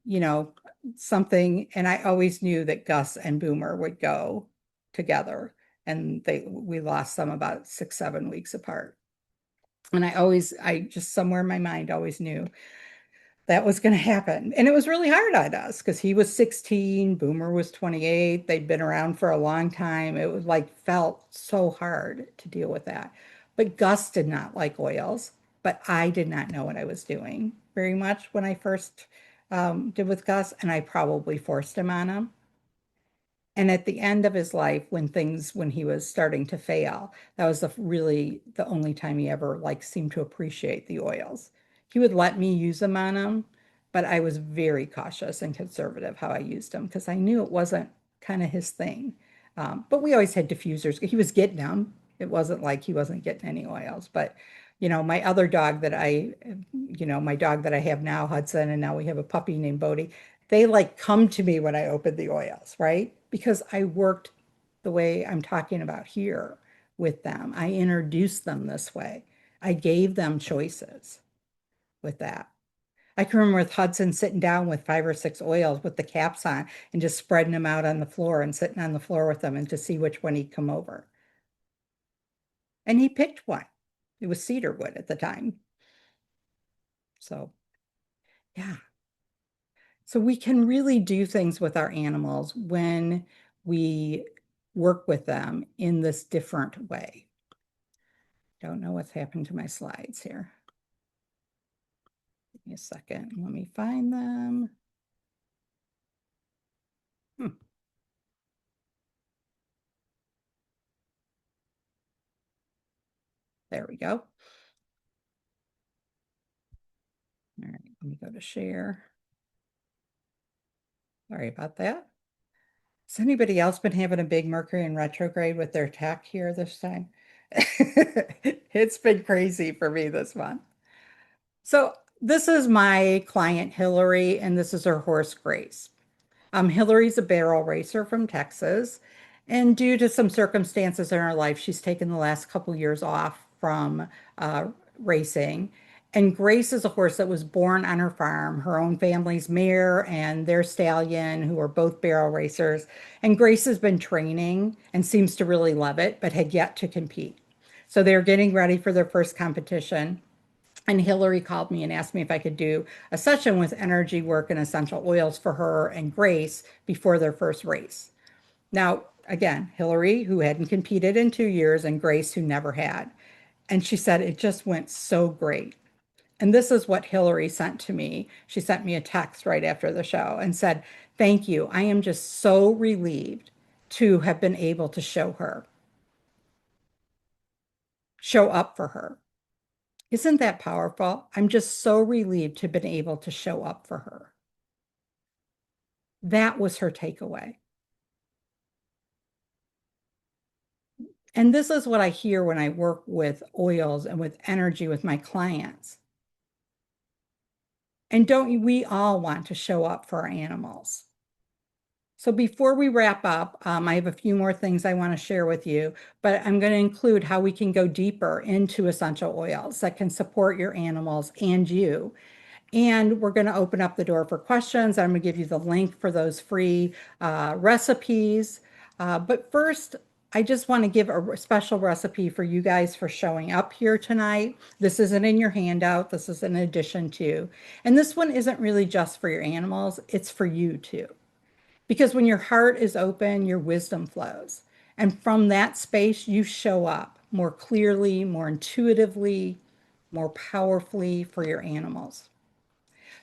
you know, something, and I always knew that Gus and Boomer would go together, and we lost them about 6, 7 weeks apart. And I just somewhere in my mind always knew that was going to happen. And it was really hard on us because he was 16, Boomer was 28. They'd been around for a long time. It was like felt so hard to deal with that. But Gus did not like oils, but I did not know what I was doing very much when I first did with Gus, and I probably forced him on him. And at the end of his life, when he was starting to fail, that was really the only time he ever like seemed to appreciate the oils. He would let me use them on him, but I was very cautious and conservative how I used them because I knew it wasn't kind of his thing. But we always had diffusers. He was getting them. It wasn't like he wasn't getting any oils. But, my other dog my dog that I have now, Hudson, and now we have a puppy named Bodie, they like come to me when I open the oils, right? Because I worked the way I'm talking about here with them. I introduced them this way. I gave them choices with that. I can remember with Hudson sitting down with 5 or 6 oils with the caps on and just spreading them out on the floor and sitting on the floor with them and to see which one he'd come over. And he picked one. It was cedarwood at the time. So, yeah. So we can really do things with our animals when we work with them in this different way. Don't know what's happened to my slides here. Give me a second. Let me find them. There we go. All right, let me go to share. Sorry about that. Has anybody else been having a big Mercury in retrograde with their tech here this time? It's been crazy for me this month. So this is my client, Hillary, and this is her horse, Grace. Hillary's a barrel racer from Texas, and due to some circumstances in her life, she's taken the last couple years off from uh, racing. And Grace is a horse that was born on her farm, her own family's mare and their stallion, who are both barrel racers. And Grace has been training and seems to really love it, but had yet to compete. So they're getting ready for their first competition. And Hillary called me and asked me if I could do a session with energy work and essential oils for her and Grace before their first race. Now, again, Hillary, who hadn't competed in 2 years, and Grace, who never had. And she said it just went so great. And this is what Hillary sent to me. She sent me a text right after the show and said, "Thank you. I am just so relieved to have been able to show up for her." Isn't that powerful? I'm just so relieved to have been able to show up for her. That was her takeaway. And this is what I hear when I work with oils and with energy with my clients. And don't we all want to show up for our animals? So before we wrap up, I have a few more things I want to share with you, but I'm going to include how we can go deeper into essential oils that can support your animals and you. And we're going to open up the door for questions. I'm going to give you the link for those free recipes. But first, I just want to give a special recipe for you guys for showing up here tonight. This isn't in your handout. This is in addition to. And this one isn't really just for your animals. It's for you too. Because when your heart is open, your wisdom flows. And from that space, you show up more clearly, more intuitively, more powerfully for your animals.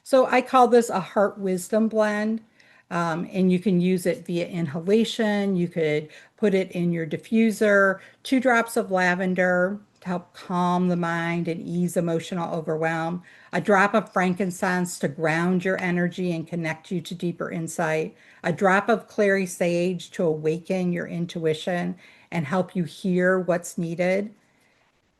So I call this a heart wisdom blend. And you can use it via inhalation. You could put it in your diffuser, 2 drops of lavender to help calm the mind and ease emotional overwhelm, a drop of frankincense to ground your energy and connect you to deeper insight, a drop of clary sage to awaken your intuition and help you hear what's needed.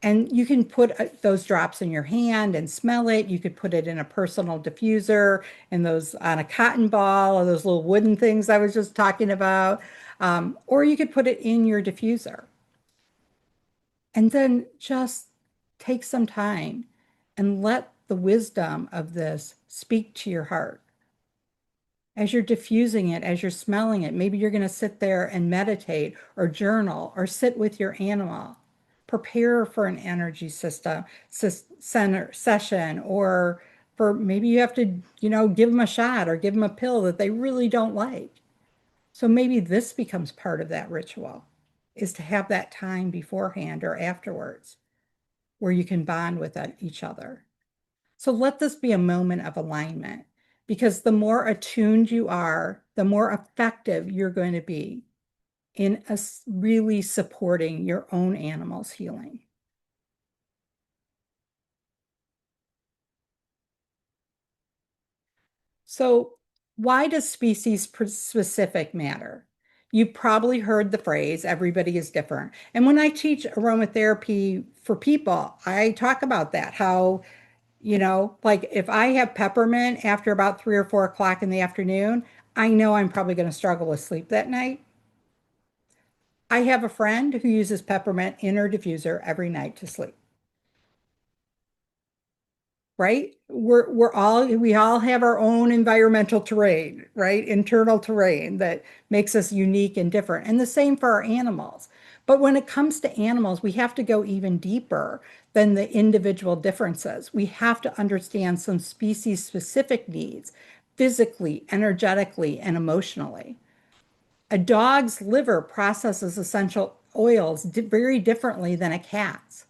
And you can put those drops in your hand and smell it. You could put it in a personal diffuser and those on a cotton ball or those little wooden things I was just talking about. Or you could put it in your diffuser. And then just take some time and let the wisdom of this speak to your heart. As you're diffusing it, as you're smelling it, maybe you're going to sit there and meditate or journal or sit with your animal. Prepare for an energy system center session, or for maybe you have to, give them a shot or give them a pill that they really don't like. So maybe this becomes part of that ritual, is to have that time beforehand or afterwards where you can bond with each other. So let this be a moment of alignment, because the more attuned you are, the more effective you're going to be in really supporting your own animal's healing. So why does species specific matter? You probably heard the phrase, everybody is different. And when I teach aromatherapy for people, I talk about that, how like if I have peppermint after about 3 or 4 o'clock in the afternoon, I know I'm probably going to struggle with sleep that night. I have a friend who uses peppermint in her diffuser every night to sleep. Right? We all have our own environmental terrain, right? Internal terrain that makes us unique and different. And the same for our animals. But when it comes to animals, we have to go even deeper than the individual differences. We have to understand some species specific needs physically, energetically, and emotionally. A dog's liver processes essential oils very differently than a cat's.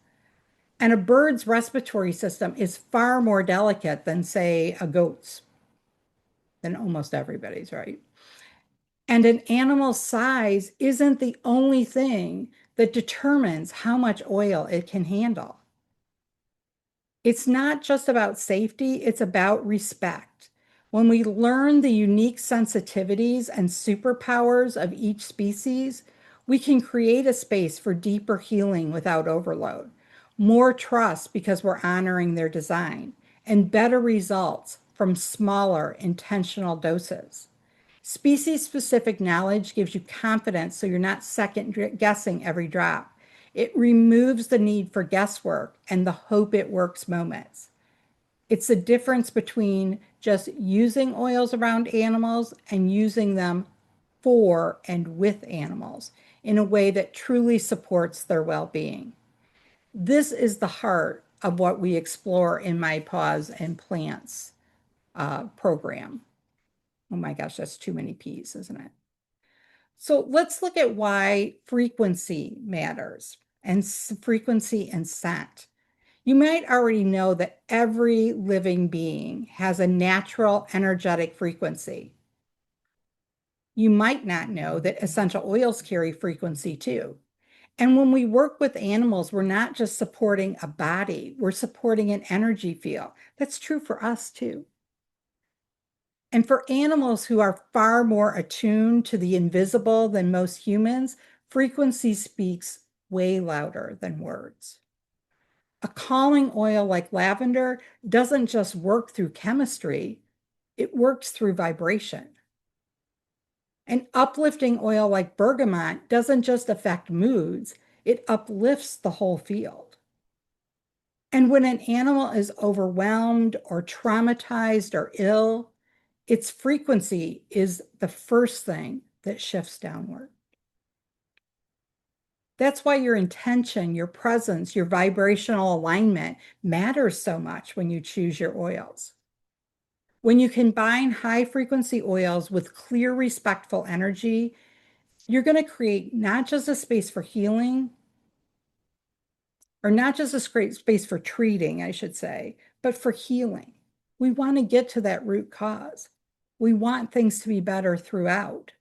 And a bird's respiratory system is far more delicate than, say, a goat's, than almost everybody's, right? And an animal's size isn't the only thing that determines how much oil it can handle. It's not just about safety, it's about respect. When we learn the unique sensitivities and superpowers of each species, we can create a space for deeper healing without overload, more trust because we're honoring their design, and better results from smaller intentional doses. Species-specific knowledge gives you confidence so you're not second guessing every drop. It removes the need for guesswork and the hope it works moments. It's the difference between just using oils around animals and using them for and with animals in a way that truly supports their well-being. This is the heart of what we explore in my Paws and Plants program. Oh my gosh, that's too many P's, isn't it? So let's look at why frequency matters, and frequency and scent. You might already know that every living being has a natural energetic frequency. You might not know that essential oils carry frequency too. And when we work with animals, we're not just supporting a body, we're supporting an energy field. That's true for us too. And for animals who are far more attuned to the invisible than most humans, frequency speaks way louder than words. A calming oil like lavender doesn't just work through chemistry, it works through vibration. An uplifting oil like bergamot doesn't just affect moods, it uplifts the whole field. And when an animal is overwhelmed or traumatized or ill, its frequency is the first thing that shifts downward. That's why your intention, your presence, your vibrational alignment matters so much when you choose your oils. When you combine high frequency oils with clear, respectful energy, you're going to create not just a space for healing, or not just a great space for treating, I should say, but for healing. We want to get to that root cause. We want things to be better throughout,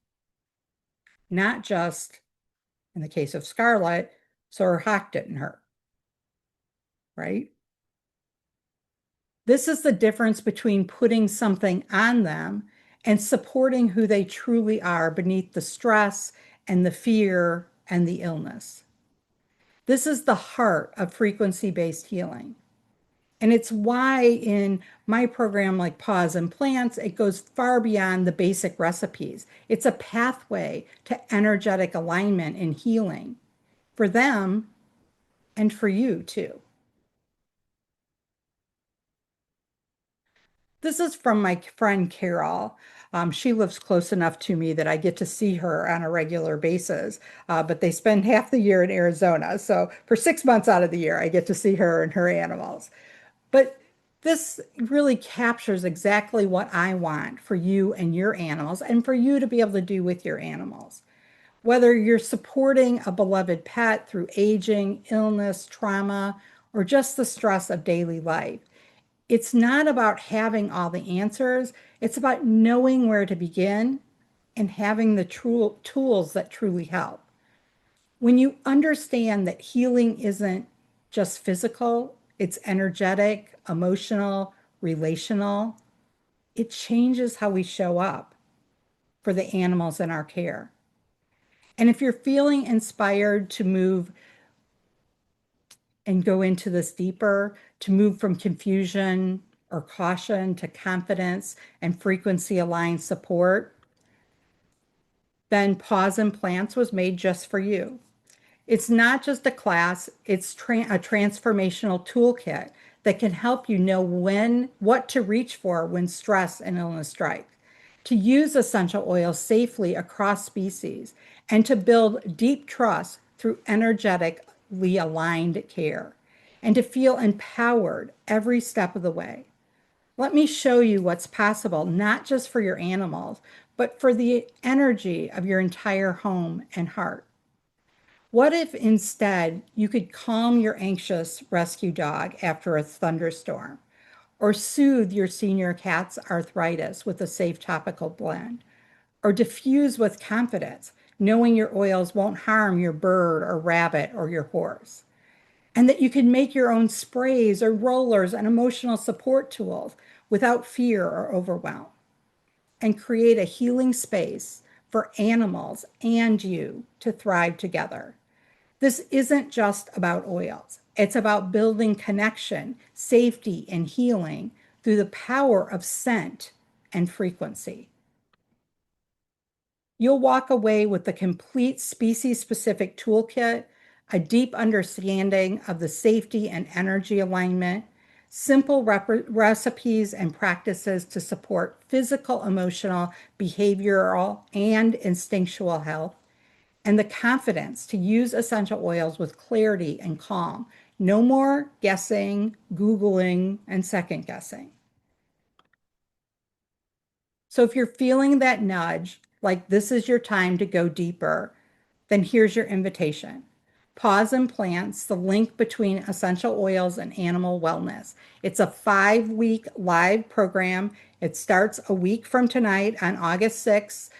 not just, in the case of Scarlett, so her hock didn't hurt, right? This is the difference between putting something on them and supporting who they truly are beneath the stress and the fear and the illness. This is the heart of frequency-based healing. And it's why in my program, like Pause and Plants, it goes far beyond the basic recipes. It's a pathway to energetic alignment and healing for them and for you too. This is from my friend Carol. She lives close enough to me that I get to see her on a regular basis, but they spend half the year in Arizona. So for 6 months out of the year, I get to see her and her animals. But this really captures exactly what I want for you and your animals and for you to be able to do with your animals. Whether you're supporting a beloved pet through aging, illness, trauma, or just the stress of daily life, it's not about having all the answers. It's about knowing where to begin and having the true tools that truly help. When you understand that healing isn't just physical, it's energetic, emotional, relational, it changes how we show up for the animals in our care. And if you're feeling inspired to move and go into this deeper, to move from confusion or caution to confidence and frequency aligned support, then Pause and Plants was made just for you. It's not just a class, it's a transformational toolkit that can help you know what to reach for when stress and illness strike, to use essential oils safely across species, and to build deep trust through energetically aligned care, and to feel empowered every step of the way. Let me show you what's possible, not just for your animals, but for the energy of your entire home and heart. What if instead you could calm your anxious rescue dog after a thunderstorm, or soothe your senior cat's arthritis with a safe topical blend, or diffuse with confidence, knowing your oils won't harm your bird or rabbit or your horse, and that you can make your own sprays or rollers and emotional support tools without fear or overwhelm, and create a healing space for animals and you to thrive together. This isn't just about oils. It's about building connection, safety, and healing through the power of scent and frequency. You'll walk away with the complete species-specific toolkit, a deep understanding of the safety and energy alignment, simple recipes and practices to support physical, emotional, behavioral, and instinctual health, and the confidence to use essential oils with clarity and calm. No more guessing, Googling, and second guessing. So if you're feeling that nudge, like this is your time to go deeper, then here's your invitation. Pause and Plants, the link between essential oils and animal wellness. It's a 5-week live program. It starts a week from tonight on August 6th,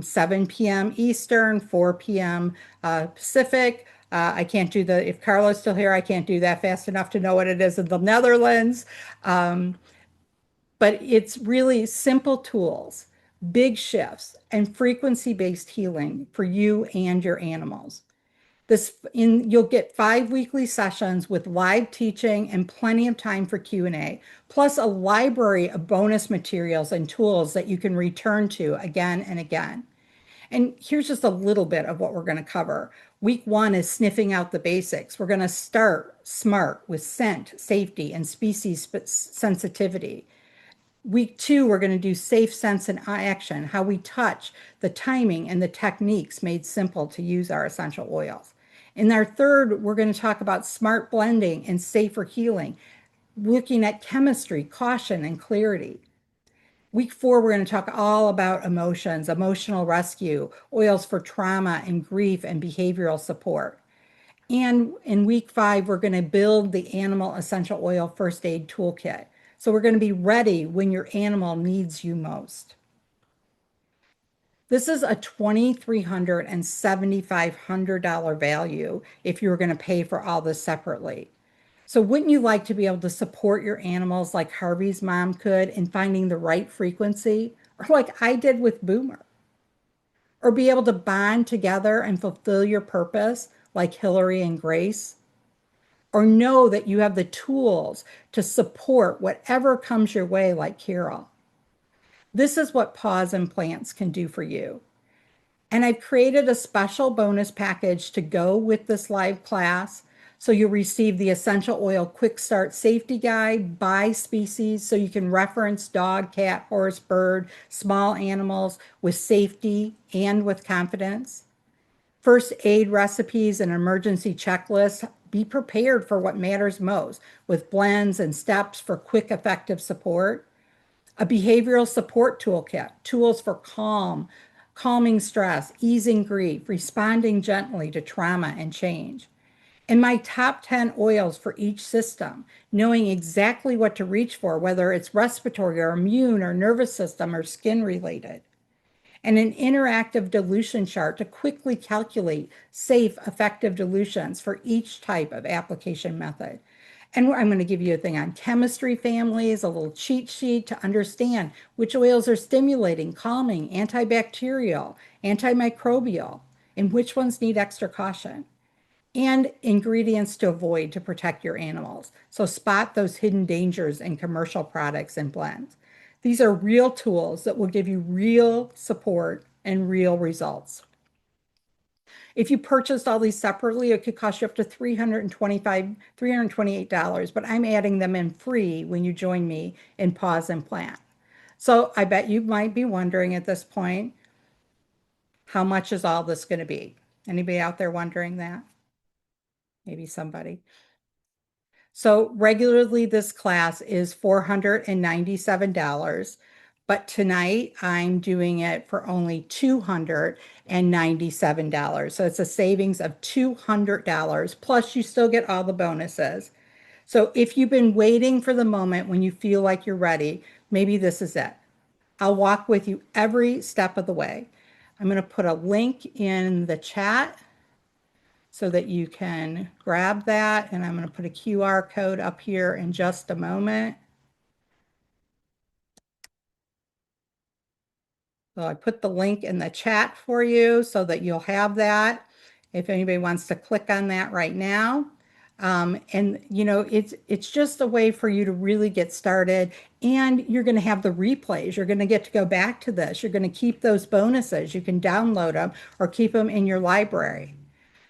7 p.m. Eastern, 4 p.m. Pacific. I can't do if Carla's still here, I can't do that fast enough to know what it is in the Netherlands. But it's really simple tools, big shifts, and frequency-based healing for you and your animals. You'll get 5 weekly sessions with live teaching and plenty of time for Q&A, plus a library of bonus materials and tools that you can return to again and again. And here's just a little bit of what we're going to cover. Week 1 is sniffing out the basics. We're going to start smart with scent, safety, and species sensitivity. Week 2, we're going to do safe sense and action, how we touch, the timing, and the techniques made simple to use our essential oils. In our 3rd, we're going to talk about smart blending and safer healing, looking at chemistry, caution, and clarity. Week 4, we're going to talk all about emotions, emotional rescue, oils for trauma and grief, and behavioral support. And in week 5, we're going to build the animal essential oil first aid toolkit. So we're going to be ready when your animal needs you most. This is a $2,300 and $7,500 value if you were going to pay for all this separately. So wouldn't you like to be able to support your animals like Harvey's mom could in finding the right frequency, or like I did with Boomer, or be able to bond together and fulfill your purpose like Hillary and Grace, or know that you have the tools to support whatever comes your way like Carol? This is what Pause and Plants can do for you. And I've created a special bonus package to go with this live class. So you'll receive the Essential Oil Quick Start Safety Guide by species, so you can reference dog, cat, horse, bird, small animals with safety and with confidence. First aid recipes and emergency checklists. Be prepared for what matters most with blends and steps for quick, effective support. A behavioral support toolkit, tools for calming stress, easing grief, responding gently to trauma and change. And my top 10 oils for each system, knowing exactly what to reach for, whether it's respiratory or immune or nervous system or skin related. And an interactive dilution chart to quickly calculate safe, effective dilutions for each type of application method. And I'm going to give you a thing on chemistry families, a little cheat sheet to understand which oils are stimulating, calming, antibacterial, antimicrobial, and which ones need extra caution. And ingredients to avoid to protect your animals. So spot those hidden dangers in commercial products and blends. These are real tools that will give you real support and real results. If you purchased all these separately, it could cost you up to $328, but I'm adding them in free when you join me in Pause and Plant. So I bet you might be wondering at this point, how much is all this going to be? Anybody out there wondering that? Maybe somebody. So regularly this class is $497, but tonight I'm doing it for only $297. So it's a savings of $200, plus you still get all the bonuses. So if you've been waiting for the moment when you feel like you're ready, maybe this is it. I'll walk with you every step of the way. I'm going to put a link in the chat so that you can grab that. And I'm going to put a QR code up here in just a moment. So I put the link in the chat for you so that you'll have that if anybody wants to click on that right now. And you know, it's just a way for you to really get started, and you're going to have the replays. You're going to get to go back to this. You're going to keep those bonuses. You can download them or keep them in your library.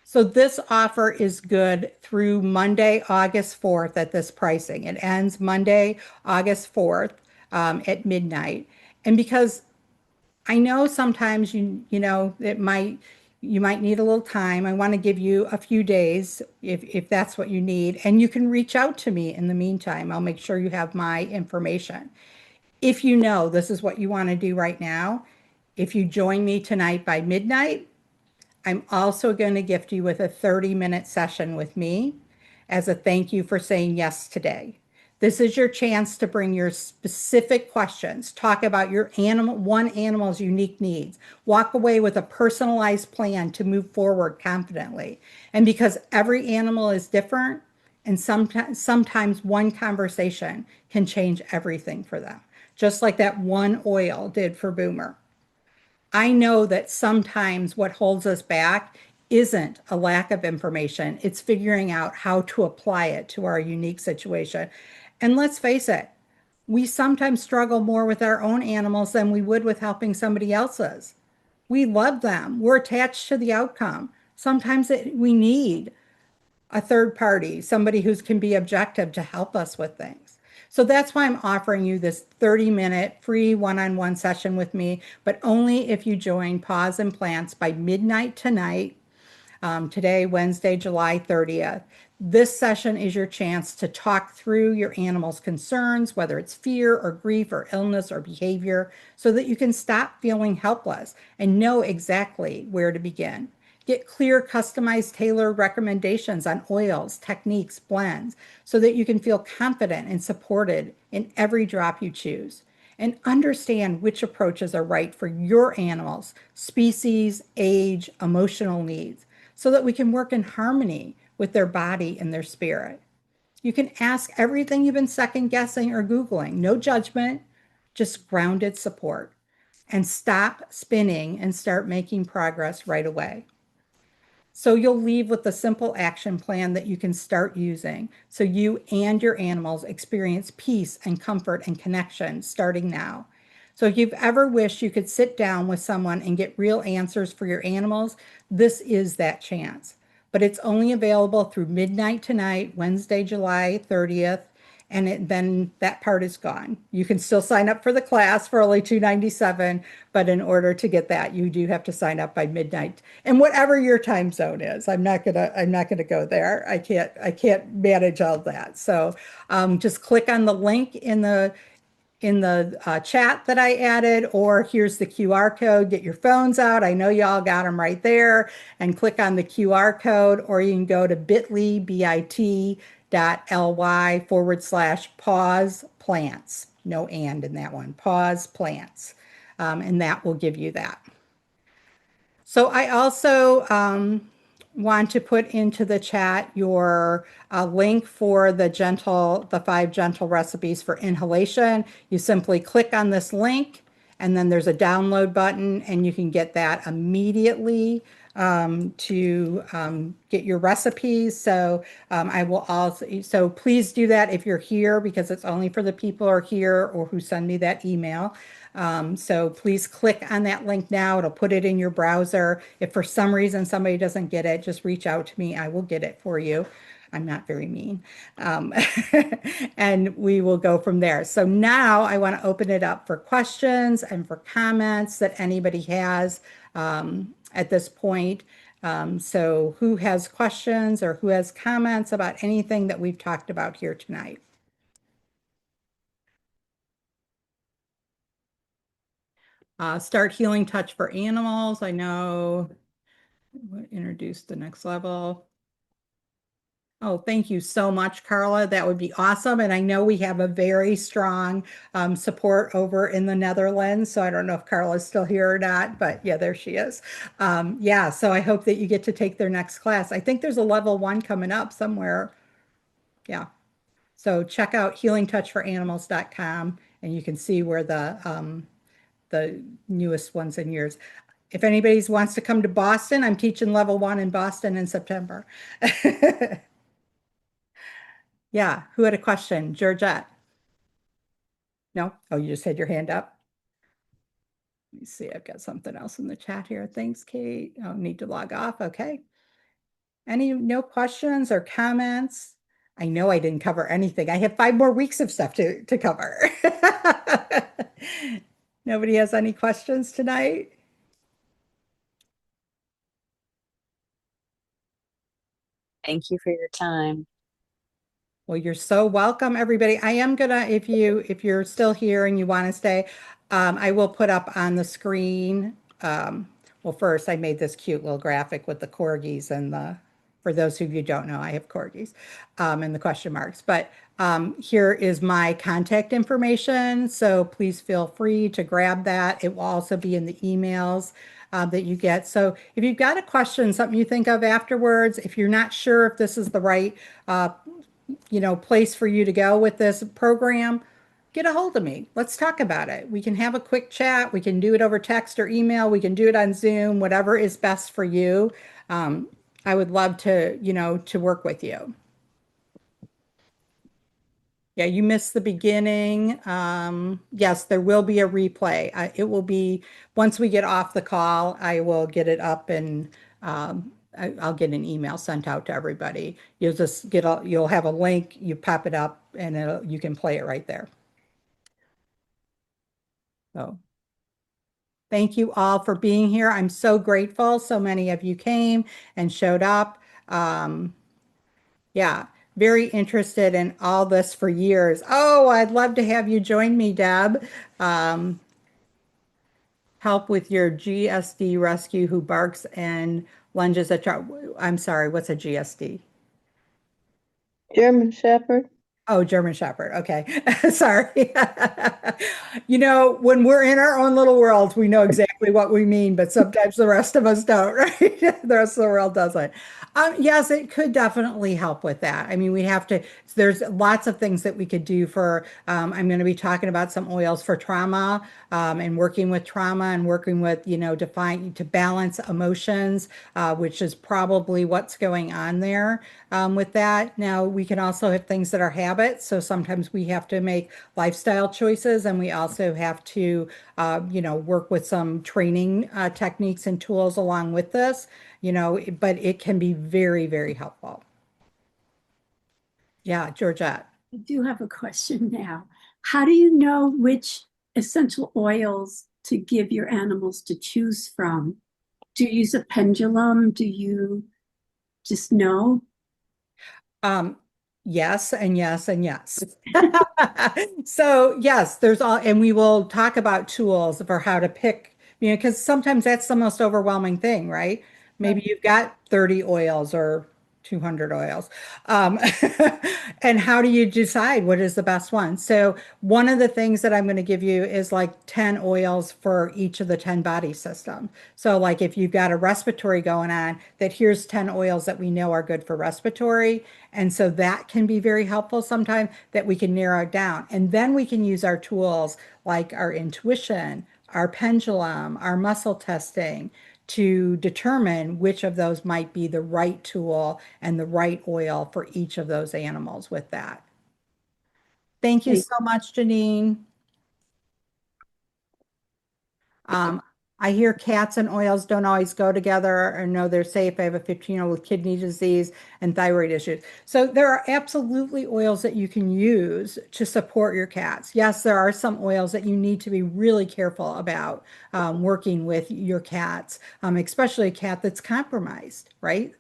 So this offer is good through Monday, August 4th at this pricing. It ends Monday, August 4th at midnight. And because I know sometimes you know you might need a little time. I want to give you a few days if that's what you need. And you can reach out to me in the meantime. I'll make sure you have my information. If you know this is what you want to do right now, if you join me tonight by midnight, I'm also going to gift you with a 30-minute session with me as a thank you for saying yes today. This is your chance to bring your specific questions, talk about your one animal's unique needs, walk away with a personalized plan to move forward confidently. And because every animal is different, and sometimes one conversation can change everything for them, just like that one oil did for Boomer. I know that sometimes what holds us back isn't a lack of information. It's figuring out how to apply it to our unique situation. And let's face it, we sometimes struggle more with our own animals than we would with helping somebody else's. We love them. We're attached to the outcome. Sometimes we need a third party, somebody who can be objective to help us with things. So that's why I'm offering you this 30-minute free one-on-one session with me, but only if you join Pause and Plants by midnight tonight, today, Wednesday, July 30th. This session is your chance to talk through your animal's concerns, whether it's fear or grief or illness or behavior, so that you can stop feeling helpless and know exactly where to begin. Get clear, customized, tailored recommendations on oils, techniques, blends, so that you can feel confident and supported in every drop you choose. and understand which approaches are right for your animals, species, age, emotional needs, so that we can work in harmony with their body and their spirit. You can ask everything you've been second guessing or Googling. No judgment, just grounded support. And stop spinning and start making progress right away. So you'll leave with a simple action plan that you can start using so you and your animals experience peace and comfort and connection starting now. So if you've ever wished you could sit down with someone and get real answers for your animals, this is that chance. But it's only available through midnight tonight, Wednesday, July 30th, and then that part is gone. You can still sign up for the class for only $297, but in order to get that, you do have to sign up by midnight. And whatever your time zone is, I'm not gonna go there. I can't manage all that. So just click on the link in the chat that I added, or here's the QR code. Get your phones out. I know y'all got them right there, and click on the QR code, or you can go to bit.ly/pause plants. No and in that one, pause plants. And that will give you that. So I also want to put into the chat your link for the 5 gentle recipes for inhalation. You simply click on this link, and then there's a download button, and you can get that immediately to get your recipes. So I will also, so please do that if you're here, because it's only for the people who are here or who send me that email. So please click on that link now. It'll put it in your browser. If for some reason somebody doesn't get it, just reach out to me. I will get it for you. I'm not very mean. And we will go from there. So now I want to open it up for questions and for comments that anybody has at this point. So who has questions or who has comments about anything that we've talked about here tonight? Start healing touch for animals. I know, introduce the next level. Oh, thank you so much, Carla. That would be awesome. And I know we have a very strong support over in the Netherlands. So I don't know if Carla's still here or not, but yeah, there she is. Yeah, so I hope that you get to take their next class. I think there's a level 1 coming up somewhere. Yeah. So check out healingtouchforanimals.com, and you can see where the newest ones in yours. If anybody wants to come to Boston, I'm teaching level 1 in Boston in September. Yeah, who had a question? Georgette? No? Oh, you just had your hand up? Let me see, I've got something else in the chat here. Thanks, Kate. Oh, need to log off, okay. No questions or comments? I know I didn't cover anything. I have 5 more weeks of stuff to cover. Nobody has any questions tonight? Thank you for your time. Well, you're so welcome, everybody. I am gonna, if you're still here and you want to stay, I will put up on the screen. Well, first I made this cute little graphic with the corgis and for those of you who don't know, I have corgis, and the question marks. But here is my contact information. So please feel free to grab that. It will also be in the emails that you get. So if you've got a question, something you think of afterwards, if you're not sure if this is the right place for you to go with this program, get a hold of me. Let's talk about it. We can have a quick chat. We can do it over text or email. We can do it on Zoom, whatever is best for you. I would love to work with you. Yeah, you missed the beginning. Yes, there will be a replay. It will be, once we get off the call, I will get it up, and I'll get an email sent out to everybody. You'll have a link, you pop it up, and you can play it right there. So thank you all for being here. I'm so grateful. So many of you came and showed up. Yeah, very interested in all this for years. Oh, I'd love to have you join me, Deb. Help with your GSD rescue who barks and lunges at I'm sorry, what's a GSD? German Shepherd. Oh, German Shepherd. Okay. Sorry. You know, when we're in our own little worlds, we know exactly what we mean, but sometimes the rest of us don't, right? The rest of the world doesn't. Yes, it could definitely help with that. I mean, we have to, there's lots of things that we could do for, I'm going to be talking about some oils for trauma, and working with trauma and working with, define to balance emotions, which is probably what's going on there, with that. Now, we can also have things that are habits. So sometimes we have to make lifestyle choices, and we also have to, work with some training techniques and tools along with this, but it can be very, very helpful. Yeah, Georgette. I do have a question now. How do you know which essential oils to give your animals to choose from? Do you use a pendulum? Do you just know? Um, yes, and yes, and yes. So yes, there's all, and we will talk about tools for how to pick, because sometimes that's the most overwhelming thing, right? Maybe you've got 30 oils or 200 oils. Um, and how do you decide what is the best one? So one of the things that I'm going to give you is like 10 oils for each of the 10 body systems. So like if you've got a respiratory going on, that here's 10 oils that we know are good for respiratory. And so that can be very helpful sometimes that we can narrow it down. And then we can use our tools like our intuition, our pendulum, our muscle testing to determine which of those might be the right tool and the right oil for each of those animals with that. Thank you Thank so much, Janine. Um, I hear cats and oils don't always go together or know they're safe. I have a 15-year-old with kidney disease and thyroid issues. So there are absolutely oils that you can use to support your cats. Yes, there are some oils that you need to be really careful about, working with your cats, especially a cat that's compromised, right?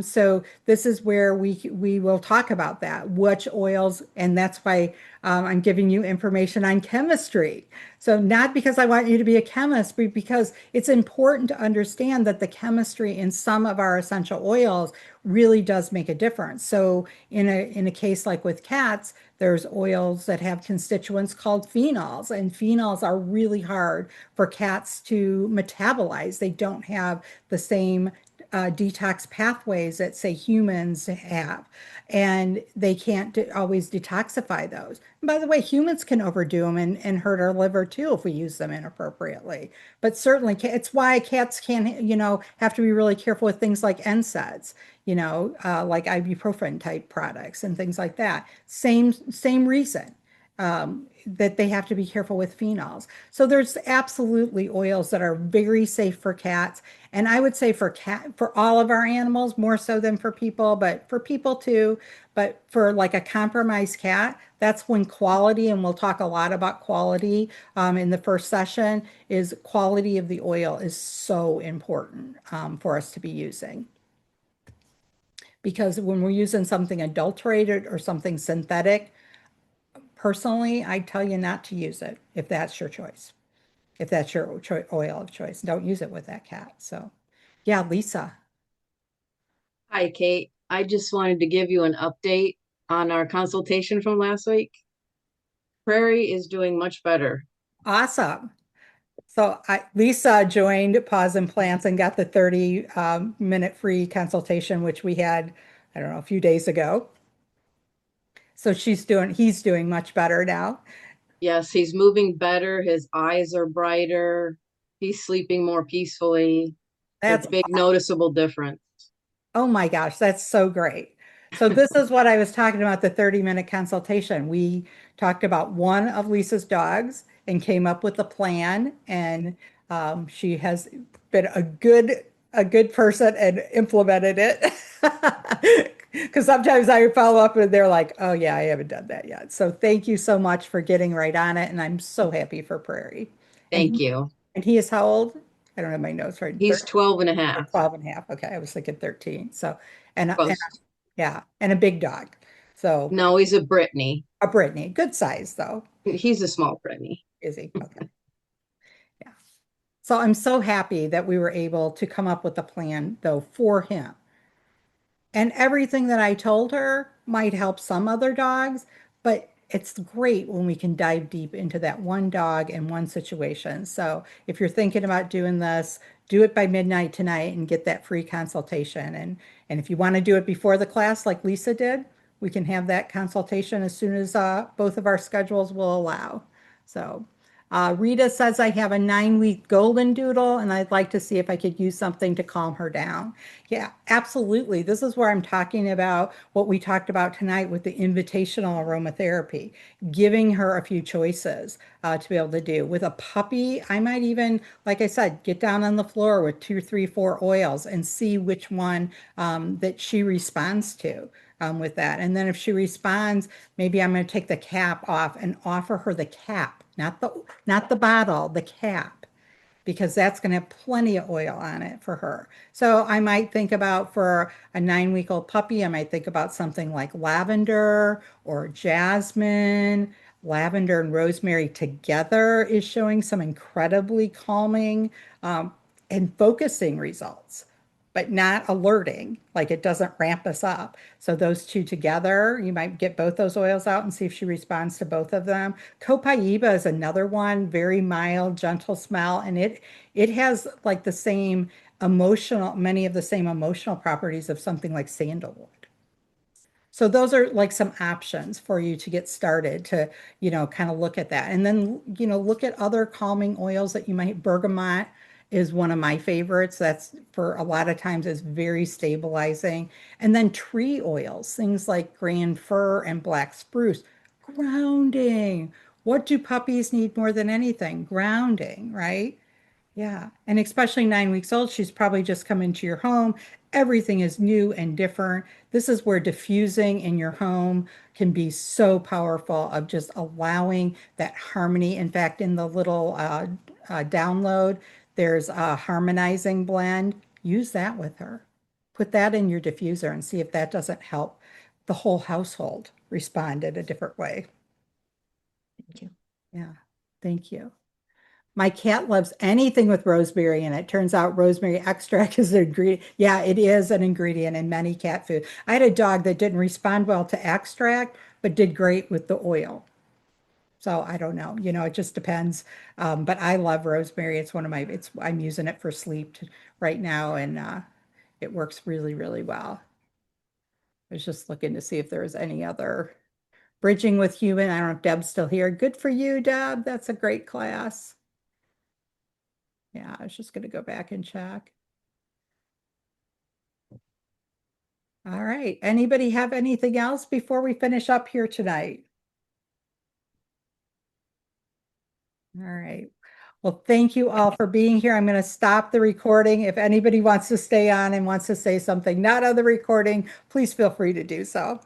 So this is where we will talk about that, which oils, and that's why, I'm giving you information on chemistry. So not because I want you to be a chemist, but because it's important to understand that the chemistry in some of our essential oils really does make a difference. So in a case like with cats, there's oils that have constituents called phenols, and phenols are really hard for cats to metabolize. They don't have the same detox pathways that say humans have, and they can't always detoxify those. And by the way, humans can overdo them and hurt our liver too if we use them inappropriately. But certainly, it's why cats can, have to be really careful with things like NSAIDs, like ibuprofen type products and things like that. Same reason, that they have to be careful with phenols. So there's absolutely oils that are very safe for cats. And I would say for all of our animals, more so than for people, but for people too. But for like a compromised cat, that's when quality, and we'll talk a lot about quality, in the first session, is quality of the oil is so important, for us to be using. Because when we're using something adulterated or something synthetic, personally, I tell you not to use it if that's your choice. If that's your oil of choice, don't use it with that cat. So, yeah, Lisa. Hi, Kate. I just wanted to give you an update on our consultation from last week. Prairie is doing much better. Awesome. So Lisa joined Pause and Plants and got the 30 minute free consultation, which we had, I don't know, a few days ago. So he's doing much better now. Yes, he's moving better. His eyes are brighter. He's sleeping more peacefully. It's That's a big noticeable difference. Oh my gosh, that's so great. So this is what I was talking about, the 30-minute consultation. We talked about one of Lisa's dogs and came up with a plan, and she has been a good person and implemented it. Because sometimes I follow up and they're like, "Oh yeah, I haven't done that yet." So thank you so much for getting right on it, and I'm so happy for Prairie. And Thank you. he is how old? I don't have my notes right. He's 12 and a Or half. 12 and a half. Okay, I was thinking 13. So, and Close. yeah, and a big dog. So No, he's a Brittany. a Brittany, good size though, He's a small Brittany. is he? Okay. Yeah. So I'm so happy that we were able to come up with a plan though for him. And everything that I told her might help some other dogs, but it's great when we can dive deep into that one dog and one situation. So if you're thinking about doing this, do it by midnight tonight and get that free consultation. And if you want to do it before the class, like Lisa did, we can have that consultation as soon as both of our schedules will allow. So Rita says I have a 9-week golden doodle and I'd like to see if I could use something to calm her down. Yeah, absolutely. This is where I'm talking about what we talked about tonight with the invitational aromatherapy, giving her a few choices to be able to do. With a puppy, I might even, like I said, get down on the floor with 2, 3, 4 oils and see which one that she responds to. With that. And then if she responds, maybe I'm going to take the cap off and offer her the cap, not the bottle, the cap, because that's going to have plenty of oil on it for her. So I might think about for a 9-week-old puppy, I might think about something like lavender or jasmine. Lavender and rosemary together is showing some incredibly calming and focusing results, but not alerting, like it doesn't ramp us up. So those two together, you might get both those oils out and see if she responds to both of them. Copaiba is another one, very mild, gentle smell, and it has like the same emotional, many of the same emotional properties of something like sandalwood. So those are like some options for you to get started to, kind of look at that. And then, look at other calming oils that you might, bergamot is one of my favorites. That's for a lot of times is very stabilizing. And then tree oils, things like grand fir and black spruce, grounding. What do puppies need more than anything? Grounding, right? Yeah. And especially 9 weeks old, she's probably just come into your home. Everything is new and different. This is where diffusing in your home can be so powerful of just allowing that harmony. In fact, in the little download, there's a harmonizing blend. Use that with her. Put that in your diffuser and see if that doesn't help the whole household respond in a different way. Thank you. Yeah. Thank you. My cat loves anything with rosemary in it. Turns out rosemary extract is an ingredient. Yeah, it is an ingredient in many cat food. I had a dog that didn't respond well to extract, but did great with the oil. So I don't know, it just depends. But I love rosemary. It's one of I'm using it for sleep right now, and it works really, really well. I was just looking to see if there was any other bridging with human. I don't know if Deb's still here. Good for you, Deb. That's a great class. Yeah, I was just going to go back and check. All right. Anybody have anything else before we finish up here tonight? All right. Well, thank you all for being here. I'm going to stop the recording. If anybody wants to stay on and wants to say something not on the recording, please feel free to do so.